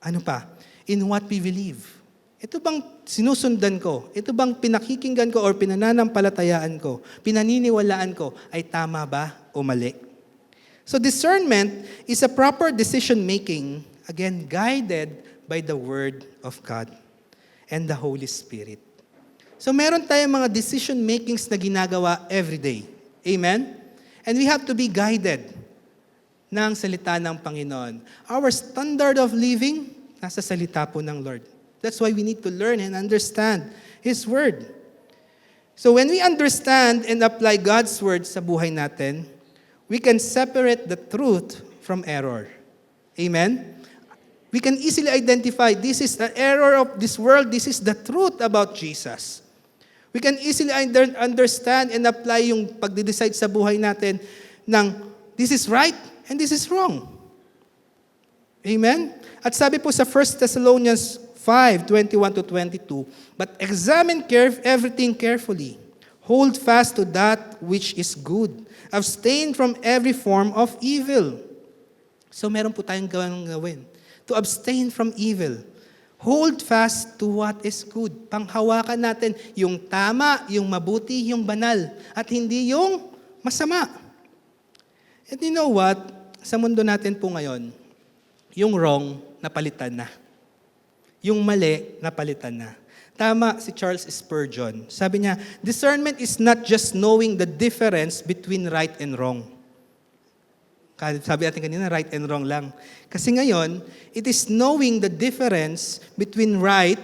Ano pa? In what we believe. Ito bang sinusundan ko? Ito bang pinakikinggan ko or pinananampalatayaan ko? Pinaniniwalaan ko ay tama ba o mali? So discernment is a proper decision-making, again, guided by the Word of God and the Holy Spirit. So meron tayong mga decision-makings na ginagawa every day. Amen? And we have to be guided ng salita ng Panginoon. Our standard of living, nasa salita po ng Lord. That's why we need to learn and understand His Word. So when we understand and apply God's Word sa buhay natin, we can separate the truth from error. Amen? We can easily identify, this is the error of this world, this is the truth about Jesus. We can easily understand and apply yung pagde-decide sa buhay natin ng this is right and this is wrong. Amen? At sabi po sa 1 Thessalonians 5:21-22, but examine everything carefully. Hold fast to that which is good. Abstain from every form of evil. So meron po tayong gawin. To abstain from evil. Hold fast to what is good. Panghawakan natin yung tama, yung mabuti, yung banal. At hindi yung masama. And you know what? Sa mundo natin po ngayon, yung wrong, napalitan na. Yung mali, napalitan na. Tama si Charles Spurgeon. Sabi niya, discernment is not just knowing the difference between right and wrong. Sabi natin kanina, right and wrong lang. Kasi ngayon, it is knowing the difference between right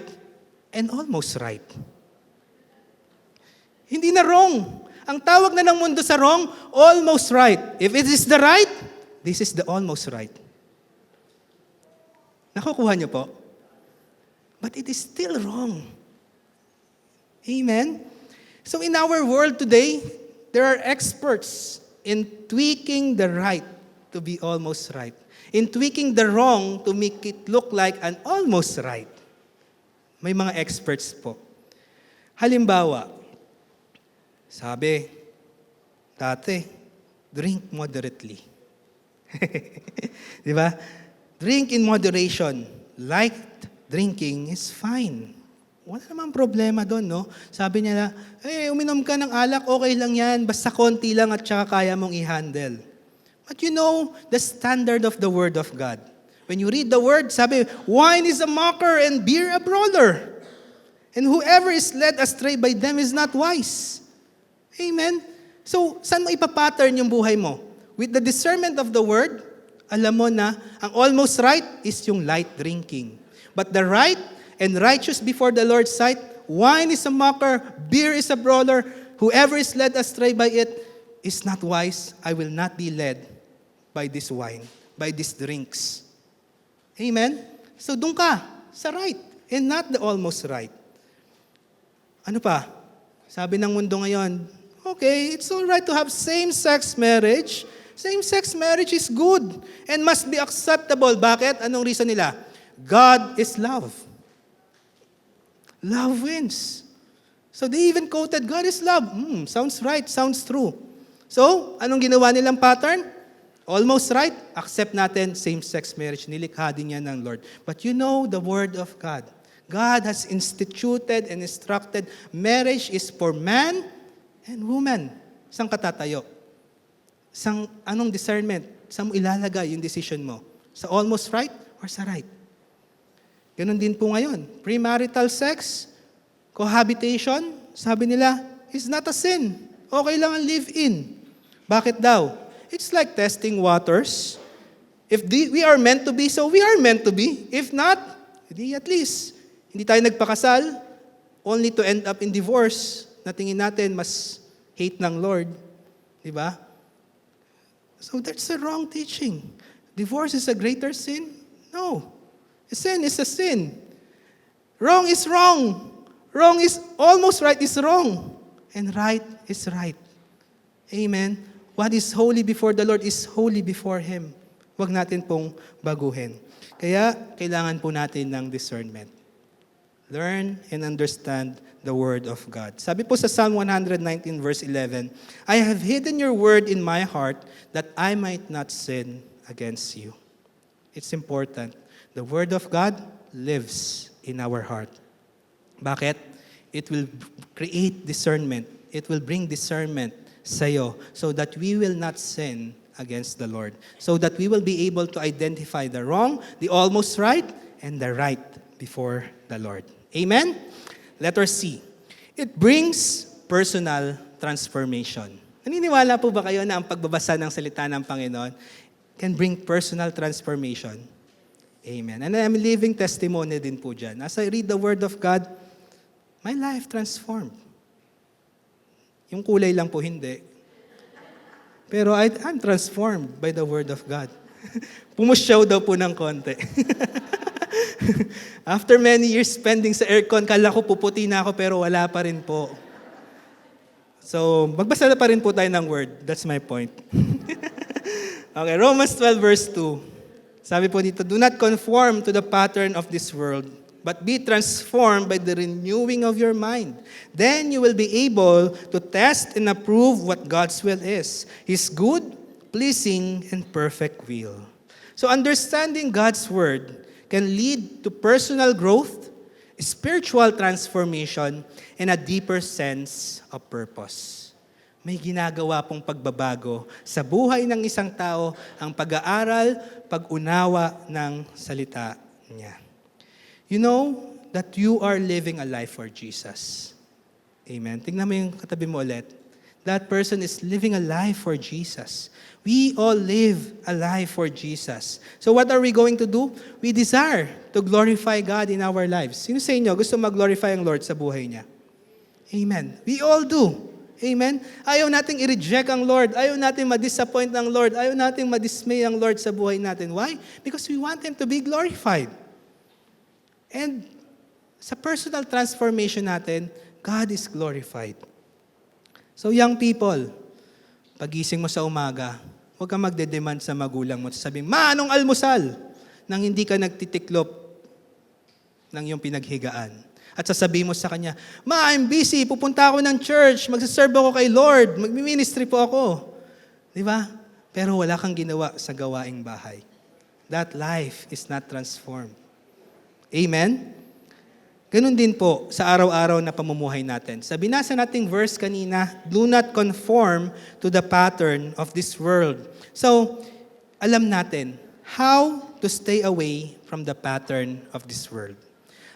and almost right. Hindi na wrong. Ang tawag na ng mundo sa wrong, almost right. If it is the right, this is the almost right. Nakukuha niyo po? But it is still wrong. Amen? So in our world today, there are experts in tweaking the right to be almost right. In tweaking the wrong to make it look like an almost right. May mga experts po. Halimbawa, sabi, dati, drink moderately. Di ba? Drink in moderation. Light drinking is fine. Wala namang problema doon, no? Sabi niya na, uminom ka ng alak, okay lang yan, basta konti lang at saka kaya mong i-handle. But you know, the standard of the Word of God. When you read the Word, sabi, wine is a mocker and beer a brawler. And whoever is led astray by them is not wise. Amen? So, saan mo ipapattern yung buhay mo? With the discernment of the Word, alam mo na, ang almost right is yung light drinking. But the right and righteous before the Lord's sight, wine is a mocker, beer is a brawler, whoever is led astray by it is not wise. I will not be led by this wine, by these drinks. Amen? So doon ka, sa right, and not the almost right. Ano pa? Sabi ng mundo ngayon, okay, it's all right to have same-sex marriage. Same-sex marriage is good and must be acceptable. Bakit? Anong reason nila? God is love. Love wins. So they even quoted, God is love. Sounds right, sounds true. So, anong ginawa nilang pattern? Almost right, accept natin same-sex marriage. Nilikha din yan ng Lord. But you know the Word of God. God has instituted and instructed marriage is for man and woman. Saan ka tatayo? Anong discernment? Saan mo ilalagay yung decision mo? Sa almost right or sa right? Ganon din po ngayon. Premarital sex, cohabitation, sabi nila, is not a sin. Okay lang ang live-in. Bakit daw? It's like testing waters. If we are meant to be, so we are meant to be. If not, hindi at least. Hindi tayo nagpakasal only to end up in divorce na tingin natin mas hate ng Lord. Di ba? So that's a wrong teaching. Divorce is a greater sin? No. A sin is a sin. Wrong is wrong. Wrong is almost right is wrong. And right is right. Amen. What is holy before the Lord is holy before Him. Huwag natin pong baguhin. Kaya, kailangan po natin ng discernment. Learn and understand the Word of God. Sabi po sa Psalm 119 verse 11, I have hidden your word in my heart that I might not sin against you. It's important. The Word of God lives in our heart. Bakit? It will create discernment. It will bring discernment sa'yo so that we will not sin against the Lord. So that we will be able to identify the wrong, the almost right, and the right before the Lord. Amen? Letter C. It brings personal transformation. Naniniwala po ba kayo na ang pagbabasa ng salita ng Panginoon can bring personal transformation? Amen. And I'm living testimony din po dyan. As I read the Word of God, my life transformed. Yung kulay lang po hindi. Pero I'm transformed by the Word of God. Pumusyaw daw po ng konti. After many years spending sa aircon, kala ko puputi na ako pero wala pa rin po. So, magbasa na pa rin po tayo ng Word. That's my point. Okay, Romans 12 verse 2. Sabi po dito, do not conform to the pattern of this world, but be transformed by the renewing of your mind. Then you will be able to test and approve what God's will is, His good, pleasing, and perfect will. So understanding God's Word can lead to personal growth, spiritual transformation, and a deeper sense of purpose. May ginagawa pong pagbabago sa buhay ng isang tao ang pag-aaral, pag-unawa ng salita niya. You know that you are living a life for Jesus. Amen. Tingnan mo yung katabi mo ulit. That person is living a life for Jesus. We all live a life for Jesus. So what are we going to do? We desire to glorify God in our lives. Sino sa inyo gusto mag-glorify ang Lord sa buhay niya? Amen. We all do. Amen? Ayaw nating i-reject ang Lord. Ayaw nating ma-disappoint ang Lord. Ayaw nating ma-dismay ang Lord sa buhay natin. Why? Because we want Him to be glorified. And sa personal transformation natin, God is glorified. So young people, pagising mo sa umaga, huwag kang magde-demand sa magulang mo. Sabihin, Ma, anong almusal? Nang hindi ka nagtitiklop ng iyong pinaghigaan. At sasabihin mo sa kanya, Ma, I'm busy, pupunta ako ng church, magsaserve ako kay Lord, magmi-ministry po ako. Di ba? Pero wala kang ginawa sa gawaing bahay. That life is not transformed. Amen? Ganun din po sa araw-araw na pamumuhay natin. Sa binasa nating verse kanina, do not conform to the pattern of this world. So, alam natin how to stay away from the pattern of this world.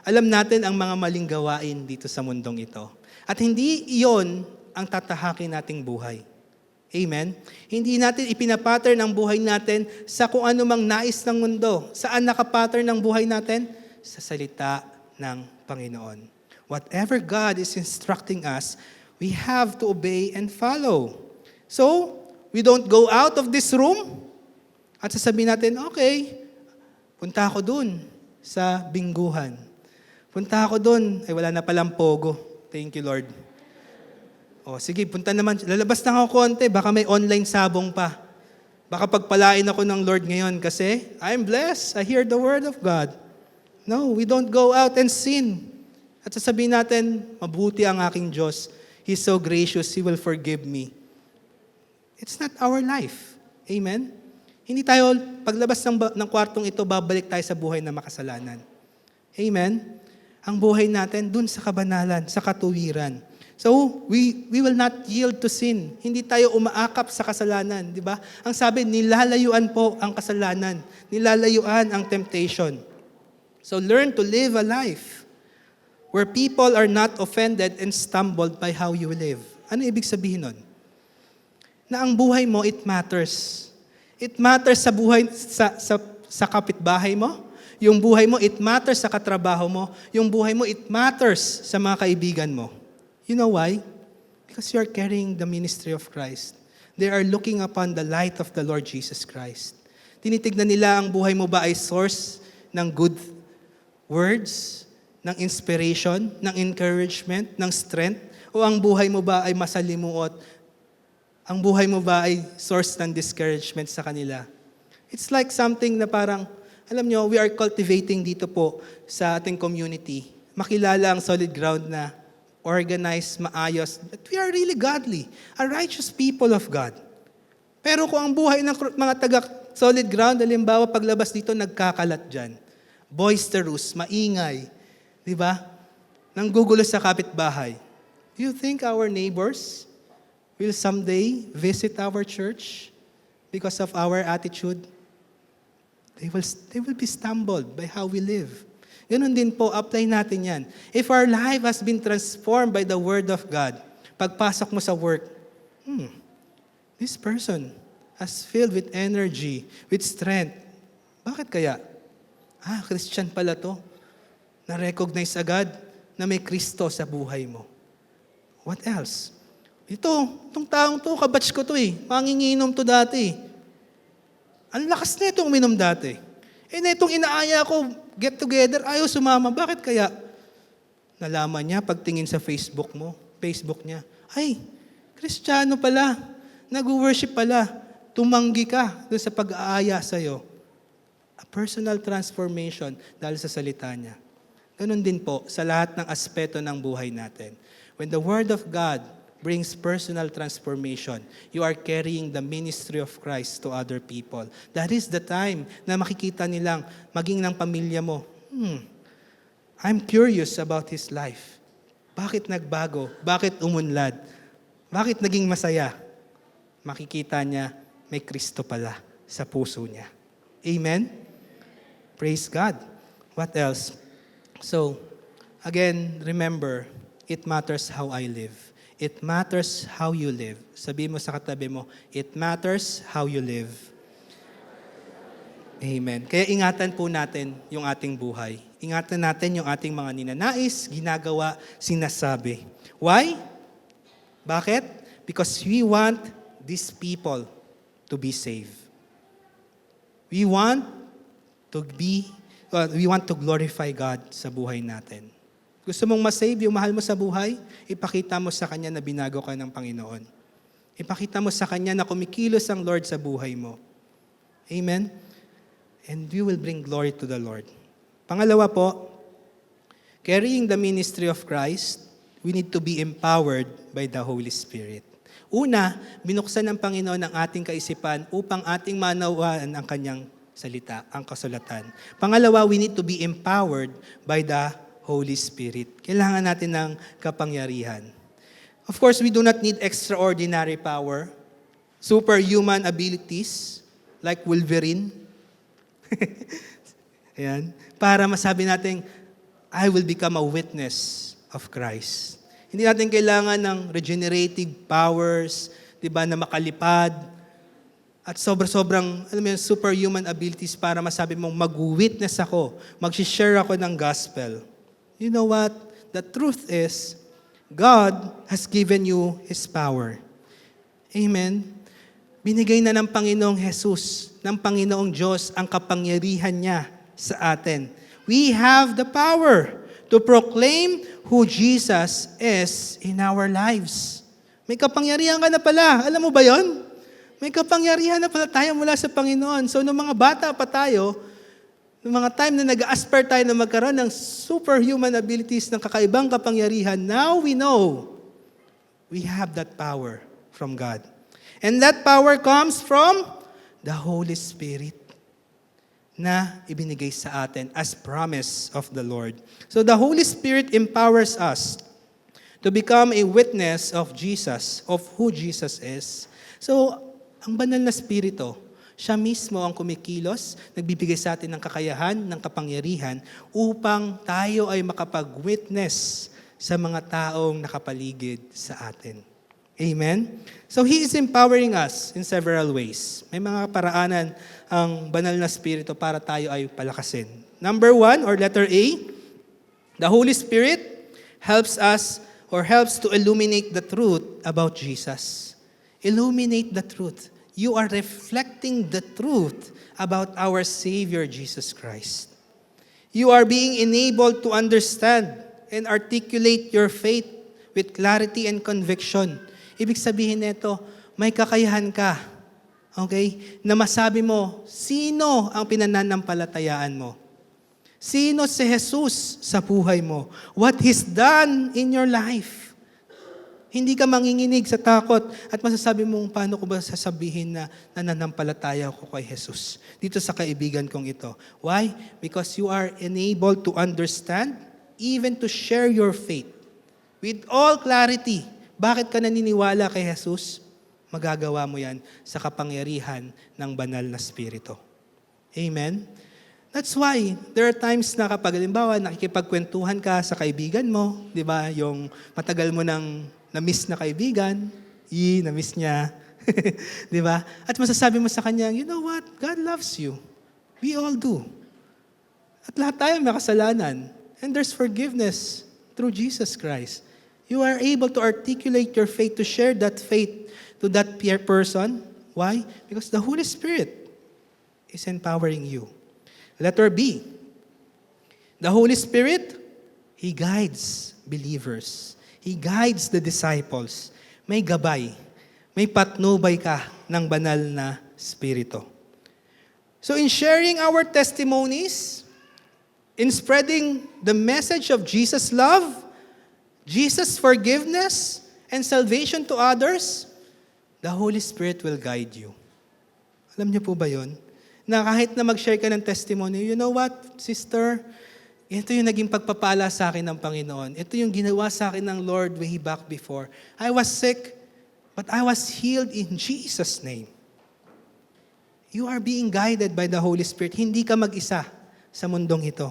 Alam natin ang mga maling gawain dito sa mundong ito. At hindi iyon ang tatahakin nating buhay. Amen? Hindi natin ipinapattern ang buhay natin sa kung ano mang nais ng mundo. Saan nakapattern ang buhay natin? sa salita ng Panginoon. Whatever God is instructing us, we have to obey and follow. So, we don't go out of this room at sasabihin natin, okay, punta ako dun sa bingguhan. Punta ako dun, ay wala na palang pogo. Thank you, Lord. O sige, punta naman, lalabas na ako konti, baka may online sabong pa. Baka pagpalain ako ng Lord ngayon kasi I'm blessed, I hear the word of God. No, we don't go out and sin. At sasabihin natin, mabuti ang aking Diyos. He's so gracious, He will forgive me. It's not our life. Amen? Hindi tayo, paglabas ng kwartong ito, babalik tayo sa buhay na makasalanan. Amen? Ang buhay natin, dun sa kabanalan, sa katuwiran. So, we will not yield to sin. Hindi tayo umaakap sa kasalanan, di ba? Ang sabi, nilalayuan po ang kasalanan. Nilalayuan ang temptation. So, learn to live a life where people are not offended and stumbled by how you live. Ano ibig sabihin nun? Na ang buhay mo, it matters. It matters sa buhay, sa kapitbahay mo. Yung buhay mo, it matters sa katrabaho mo. Yung buhay mo, it matters sa mga kaibigan mo. You know why? Because you are carrying the ministry of Christ. They are looking upon the light of the Lord Jesus Christ. Tinitignan nila ang buhay mo ba ay source ng good words, ng inspiration, ng encouragement, ng strength, o ang buhay mo ba ay masalimuot? Ang buhay mo ba ay source ng discouragement sa kanila? It's like something na parang, alam nyo, we are cultivating dito po sa ating community. Makilala ang solid ground na organized, maayos, but we are really godly, a righteous people of God. Pero kung ang buhay ng mga taga-solid ground, halimbawa paglabas dito, nagkakalat dyan. Boisterous, maingay, di ba? Nanggugulo sa kapitbahay. Do you think our neighbors will someday visit our church because of our attitude? They will be stumbled by how we live. Ganun din po, apply natin yan. If our life has been transformed by the Word of God, pagpasok mo sa work, this person has filled with energy, with strength. Bakit kaya? Christian pala to. Na-recognize agad na may Kristo sa buhay mo. What else? Itong taong to, kabatch ko to manginginom to dati. Ang lakas na itong uminom dati. Na itong inaaya ko, get together, ayaw sumama. Bakit kaya? Nalaman niya, pagtingin sa Facebook niya, ay, Kristiyano pala, nag-worship pala, tumanggi ka doon sa pag-aaya sa'yo. A personal transformation dahil sa salita niya. Ganon din po sa lahat ng aspeto ng buhay natin. When the Word of God brings personal transformation, you are carrying the ministry of Christ to other people. That is the time na makikita nilang maging ng pamilya mo, I'm curious about his life. Bakit nagbago? Bakit umunlad? Bakit naging masaya? Makikita niya, may Kristo pala sa puso niya. Amen? Praise God. What else? So, again, remember, it matters how I live. It matters how you live. Sabi mo sa katabi mo, it matters how you live. Amen. Kaya ingatan po natin yung ating buhay. Ingatan natin yung ating mga ninanais, ginagawa, sinasabi. Why? Bakit? Because we want these people to be saved. We want to glorify God sa buhay natin. Gusto mong masave yung mahal mo sa buhay? Ipakita mo sa Kanya na binago ka ng Panginoon. Ipakita mo sa Kanya na kumikilos ang Lord sa buhay mo. Amen? And you will bring glory to the Lord. Pangalawa po, carrying the ministry of Christ, we need to be empowered by the Holy Spirit. Una, binuksan ng Panginoon ang ating kaisipan upang ating manawaan ang Kanyang salita, ang kasulatan. Pangalawa, we need to be empowered by the Holy Spirit. Kailangan natin ng kapangyarihan. Of course, we do not need extraordinary power, superhuman abilities, like Wolverine. Ayan. Para masabi natin, I will become a witness of Christ. Hindi natin kailangan ng regenerative powers, 'di ba, na makalipad. at sobrang, alam mo yun, superhuman abilities para masabi mong mag-witness ako, mag-share ako ng gospel. You know what? The truth is, God has given you His power. Amen? Binigay na ng Panginoong Jesus, ng Panginoong Diyos, ang kapangyarihan niya sa atin. We have the power to proclaim who Jesus is in our lives. May kapangyarihan ka na pala. Alam mo ba yon? May kapangyarihan na pala tayo mula sa Panginoon. So, nung mga bata pa tayo, nung mga time na nag-aspire tayo na magkaroon ng superhuman abilities ng kakaibang kapangyarihan, now we know we have that power from God. And that power comes from the Holy Spirit na ibinigay sa atin as promise of the Lord. So the Holy Spirit empowers us to become a witness of Jesus, of who Jesus is. So, ang banal na Espiritu, siya mismo ang kumikilos, nagbibigay sa atin ng kakayahan, ng kapangyarihan, upang tayo ay makapag-witness sa mga taong nakapaligid sa atin. Amen? So, He is empowering us in several ways. May mga paraanan ang banal na Espiritu para tayo ay palakasin. Number 1, or letter A, the Holy Spirit helps us or helps to illuminate the truth about Jesus. Illuminate the truth. You are reflecting the truth about our Savior, Jesus Christ. You are being enabled to understand and articulate your faith with clarity and conviction. Ibig sabihin nito, may kakayahan ka, okay, na masabi mo, sino ang pinananampalatayaan mo? Sino si Jesus sa buhay mo? What He's done in your life? Hindi ka manginginig sa takot at masasabi mo, paano ko ba sasabihin na nananampalataya ako kay Jesus dito sa kaibigan kong ito? Why? Because you are enabled to understand, even to share your faith with all clarity. Bakit ka naniniwala kay Jesus? Magagawa mo yan sa kapangyarihan ng banal na Espiritu. Amen? That's why there are times na kapag halimbawa nakikipagkwentuhan ka sa kaibigan mo, di ba, yung matagal mo nang na-miss na kaibigan, na-miss niya, di ba? At masasabi mo sa kanya, you know what? God loves you. We all do. At lahat tayo may kasalanan. And there's forgiveness through Jesus Christ. You are able to articulate your faith, to share that faith to that peer person. Why? Because the Holy Spirit is empowering you. Letter B. The Holy Spirit, He guides believers. He guides the disciples. May gabay, may patnubay ka ng banal na Espiritu. So in sharing our testimonies, in spreading the message of Jesus' love, Jesus' forgiveness, and salvation to others, the Holy Spirit will guide you. Alam niyo po ba yun? Na kahit na mag-share ka ng testimony, you know what, sister, ito yung naging pagpapala sa akin ng Panginoon. Ito yung ginawa sa akin ng Lord way back before. I was sick, but I was healed in Jesus' name. You are being guided by the Holy Spirit. Hindi ka mag-isa sa mundong ito.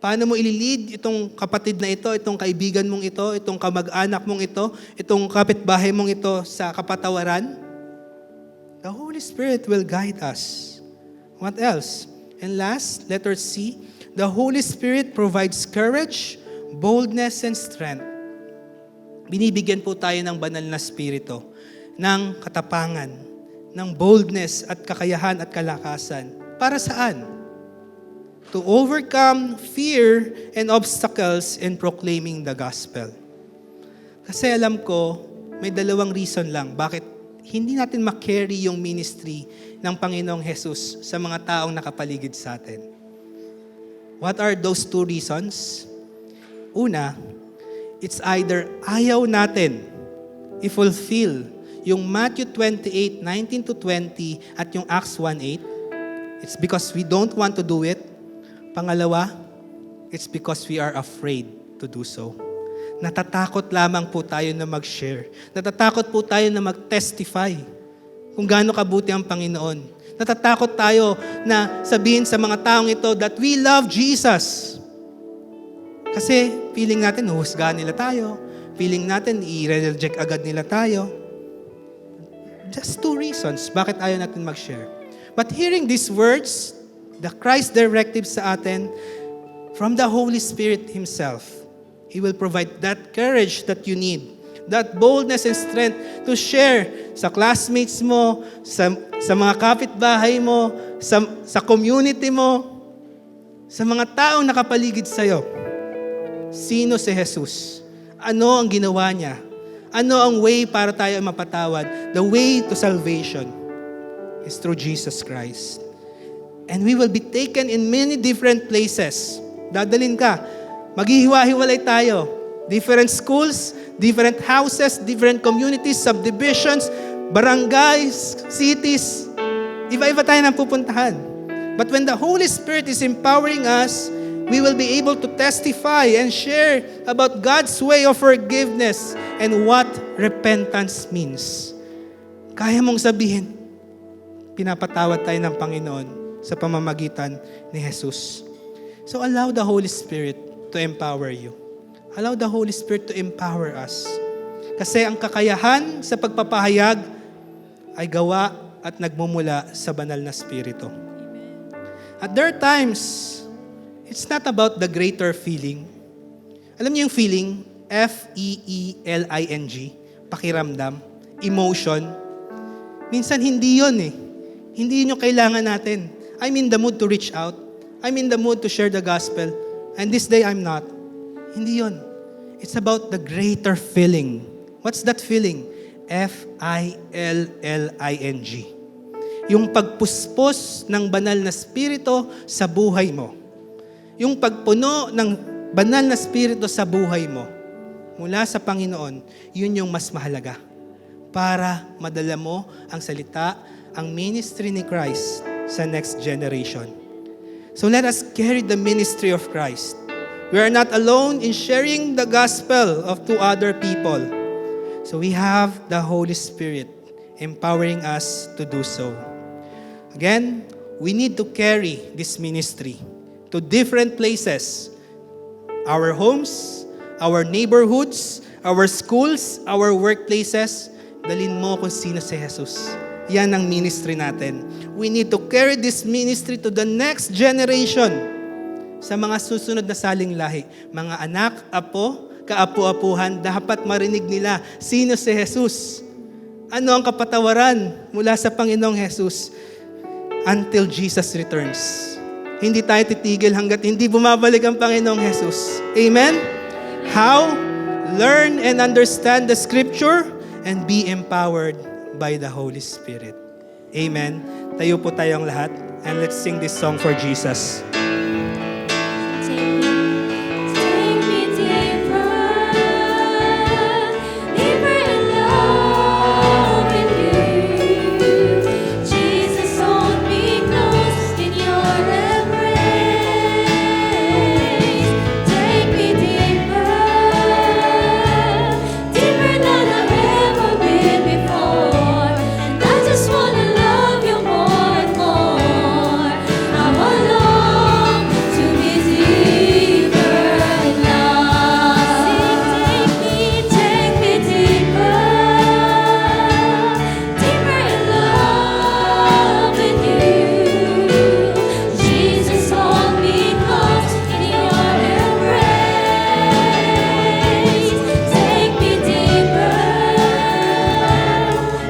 Paano mo ililid itong kapatid na ito, itong kaibigan mong ito, itong kamag-anak mong ito, itong kapitbahay mong ito sa kapatawaran? The Holy Spirit will guide us. What else? And last, letter C, the Holy Spirit provides courage, boldness, and strength. Binibigyan po tayo ng banal na Espiritu, ng katapangan, ng boldness at kakayahan at kalakasan. Para saan? To overcome fear and obstacles in proclaiming the gospel. Kasi alam ko, may dalawang reason lang bakit hindi natin makarry yung ministry ng Panginoong Jesus sa mga taong nakapaligid sa atin. What are those two reasons? Una, it's either ayaw natin i-fulfill yung Matthew 28:19-20 at yung Acts 1:8. It's because we don't want to do it. Pangalawa, it's because we are afraid to do so. Natatakot lamang po tayo na mag-share. Natatakot po tayo na mag-testify kung gaano kabuti ang Panginoon. Natatakot tayo na sabihin sa mga taong ito that we love Jesus. Kasi feeling natin, huhusgahan nila tayo. Feeling natin, i-reject agad nila tayo. just two reasons bakit ayaw natin mag-share. But hearing these words, the Christ directive sa atin, from the Holy Spirit Himself, He will provide that courage that you need, that boldness and strength to share sa classmates mo, sa mga kapitbahay mo, sa community mo, sa mga taong nakapaligid sa'yo. Sino si Jesus? Ano ang ginawa niya? Ano ang way para tayo mapatawad? The way to salvation is through Jesus Christ. And we will be taken in many different places. Dadalin ka. Maghihiwa-hiwalay tayo. Different schools, different houses, different communities, subdivisions, barangays, cities. Iba-iba tayo ng pupuntahan. But when the Holy Spirit is empowering us, we will be able to testify and share about God's way of forgiveness and what repentance means. Kaya mong sabihin, pinapatawad tayo ng Panginoon sa pamamagitan ni Jesus. So allow the Holy Spirit to empower you. Allow the Holy Spirit to empower us. Kasi ang kakayahan sa pagpapahayag ay gawa at nagmumula sa banal na Espiritu. At there are times, it's not about the greater feeling. Alam niyo yung feeling? F-E-E-L-I-N-G. Pakiramdam. Emotion. Minsan hindi yun eh. Hindi yun yung kailangan natin. I'm in the mood to reach out. I'm in the mood to share the gospel. And this day I'm not. Hindi yun. It's about the greater feeling. What's that feeling? F-I-L-L-I-N-G. Yung pagpuspos ng banal na Espiritu sa buhay mo. Yung pagpuno ng banal na Espiritu sa buhay mo mula sa Panginoon, yun yung mas mahalaga para madala mo ang salita, ang ministry ni Christ sa next generation. So let us carry the ministry of Christ. We are not alone in sharing the gospel to other people. So we have the Holy Spirit empowering us to do so. Again, we need to carry this ministry to different places. Our homes, our neighborhoods, our schools, our workplaces. Dalin mo kung sino si Jesus. Yan ang ministry natin. We need to carry this ministry to the next generation. Sa mga susunod na saling lahi. Mga anak, apo, kaapu-apuhan, dapat marinig nila sino si Jesus. Ano ang kapatawaran mula sa Panginoong Jesus until Jesus returns. Hindi tayo titigil hanggat hindi bumabalik ang Panginoong Jesus. Amen? How? Learn and understand the Scripture and be empowered by the Holy Spirit. Amen? Tayo po tayong lahat and let's sing this song for Jesus. Take me deeper, deeper in love with you. Jesus, hold me close in your embrace. Take me deeper, deeper than I've ever been before. And I just wanna love you more and more. I long to be deeper in love. Take me deeper, deeper in love with you. Jesus, hold me close in your embrace. Take me deeper,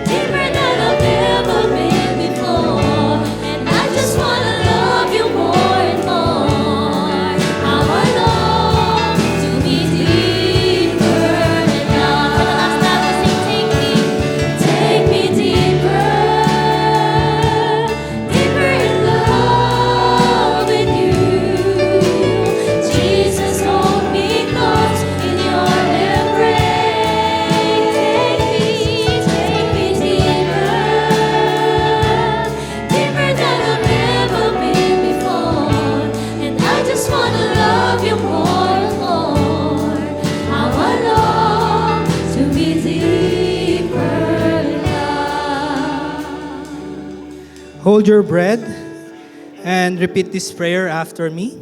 deeper than I've ever been before. And I just wanna love you more and more. How I long to be deeper in love. For the last time I sing, take me deeper, deeper in love with you. Jesus, hold me close in your embrace. Take me deeper, deeper than I've ever been before. And I just wanna love you more and more. How I long to be deeper in love. Hold your breath and repeat this prayer after me.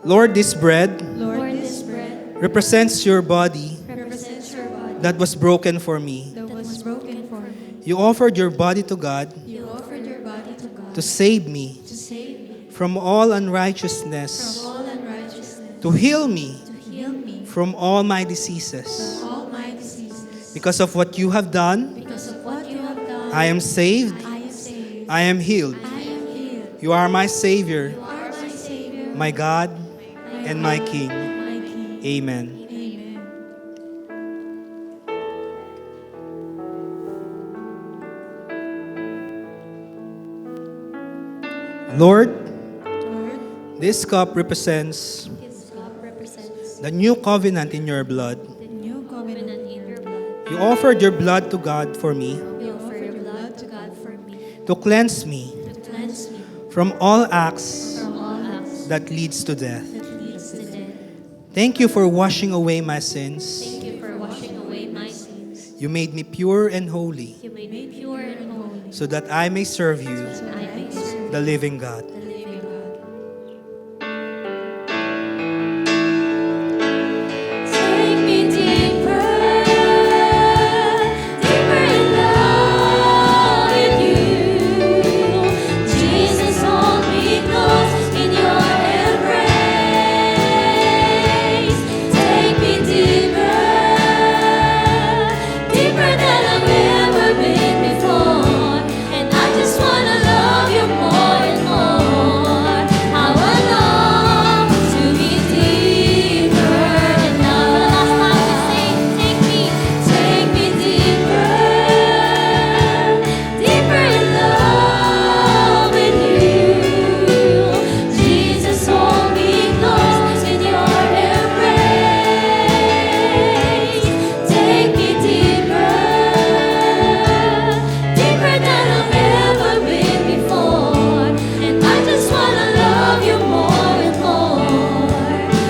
Lord, this bread Lord, this bread represents your body represents your body that was broken for me. that was broken for me. You offered your body to God You offered your body to God to save me to save me from all from unrighteousness, all unrighteousness, to heal me to heal me from all my diseases. from all my diseases. Because of what you have done, Because of what you have done, I am saved, I am saved. I am healed. I am healed. You are my Savior, You are my Savior, my God, and my King. my King. Amen. Amen. Lord, Lord, this cup represents this cup represents the new covenant in your blood. the new covenant in your blood. You offered your blood to God for me, You offer your blood to God for me, to cleanse me to cleanse me from all acts from all acts that leads to death. that leads to death. Thank you for washing away my sins. Thank you for washing away my sins. You made me pure and holy You made me pure and holy, so that I may serve you, so I may serve the living God. the living God. Take me deeper, deeper in love with you. Jesus, hold me close in your embrace. Take me deeper, deeper than I've ever been before. And I just wanna love you more and more. How I long to be deeper in love. Last time we say, take me deeper, deeper in love with you. Jesus, hold me close in your embrace. Take me deeper, deeper than I've ever been before. And I just wanna love you more and more.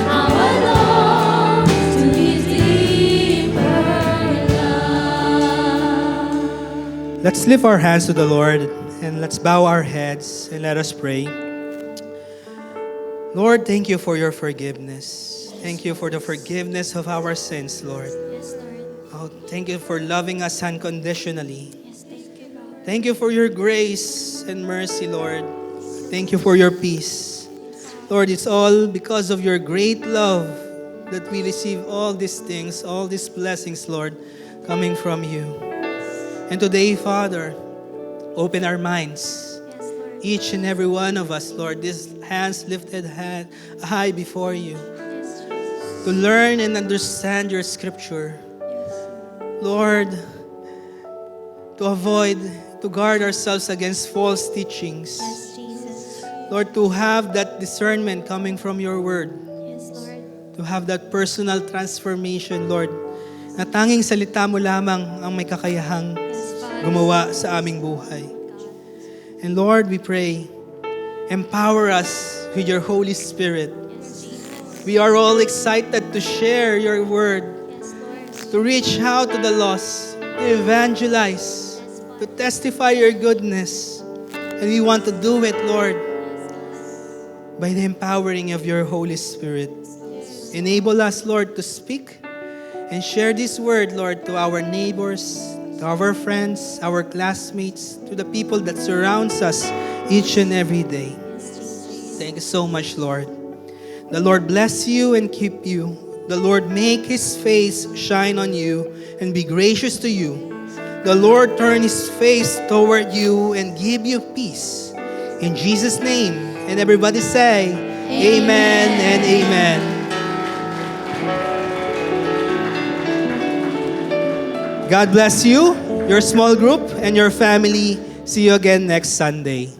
How I long to be deeper in love. Let's lift our hands to the Lord and let's bow our heads and let us pray. Lord, thank you for your forgiveness. Thank you for the forgiveness of our sins, Lord. Yes, Lord. Oh, thank you for loving us unconditionally. Yes, thank you, God. Thank you for your grace and mercy, Lord. Thank you for your peace. Lord, it's all because of your great love that we receive all these things, all these blessings, Lord, coming from you. And today, Father, open our minds. Yes, Lord. Each and every one of us, Lord, these hands lifted high before you, Yes, Jesus. to learn and understand your scripture. Lord, to avoid, to guard ourselves against false teachings. Yes, Jesus. Lord, to have that discernment coming from your word. Yes, Lord. To have that personal transformation, Lord, na tanging salita mo lamang ang may kakayahang Yes, Father. gumawa sa aming buhay. And Lord, we pray, empower us with your Holy Spirit. Yes, Jesus. We are all excited to share your word, Yes, Lord. to reach out to the lost, to evangelize, Yes, to Father. testify your goodness. And we want to do it, Lord, by the empowering of your Holy Spirit. Enable us, Lord, to speak and share this word, Lord, to our neighbors, to our friends, our classmates, to the people that surrounds us each and every day. Thank you so much, Lord. The Lord bless you and keep you. The Lord make His face shine on you and be gracious to you. The Lord turn His face toward you and give you peace. In Jesus' name. And everybody say, Amen and Amen. God bless you, your small group, and your family. See you again next Sunday.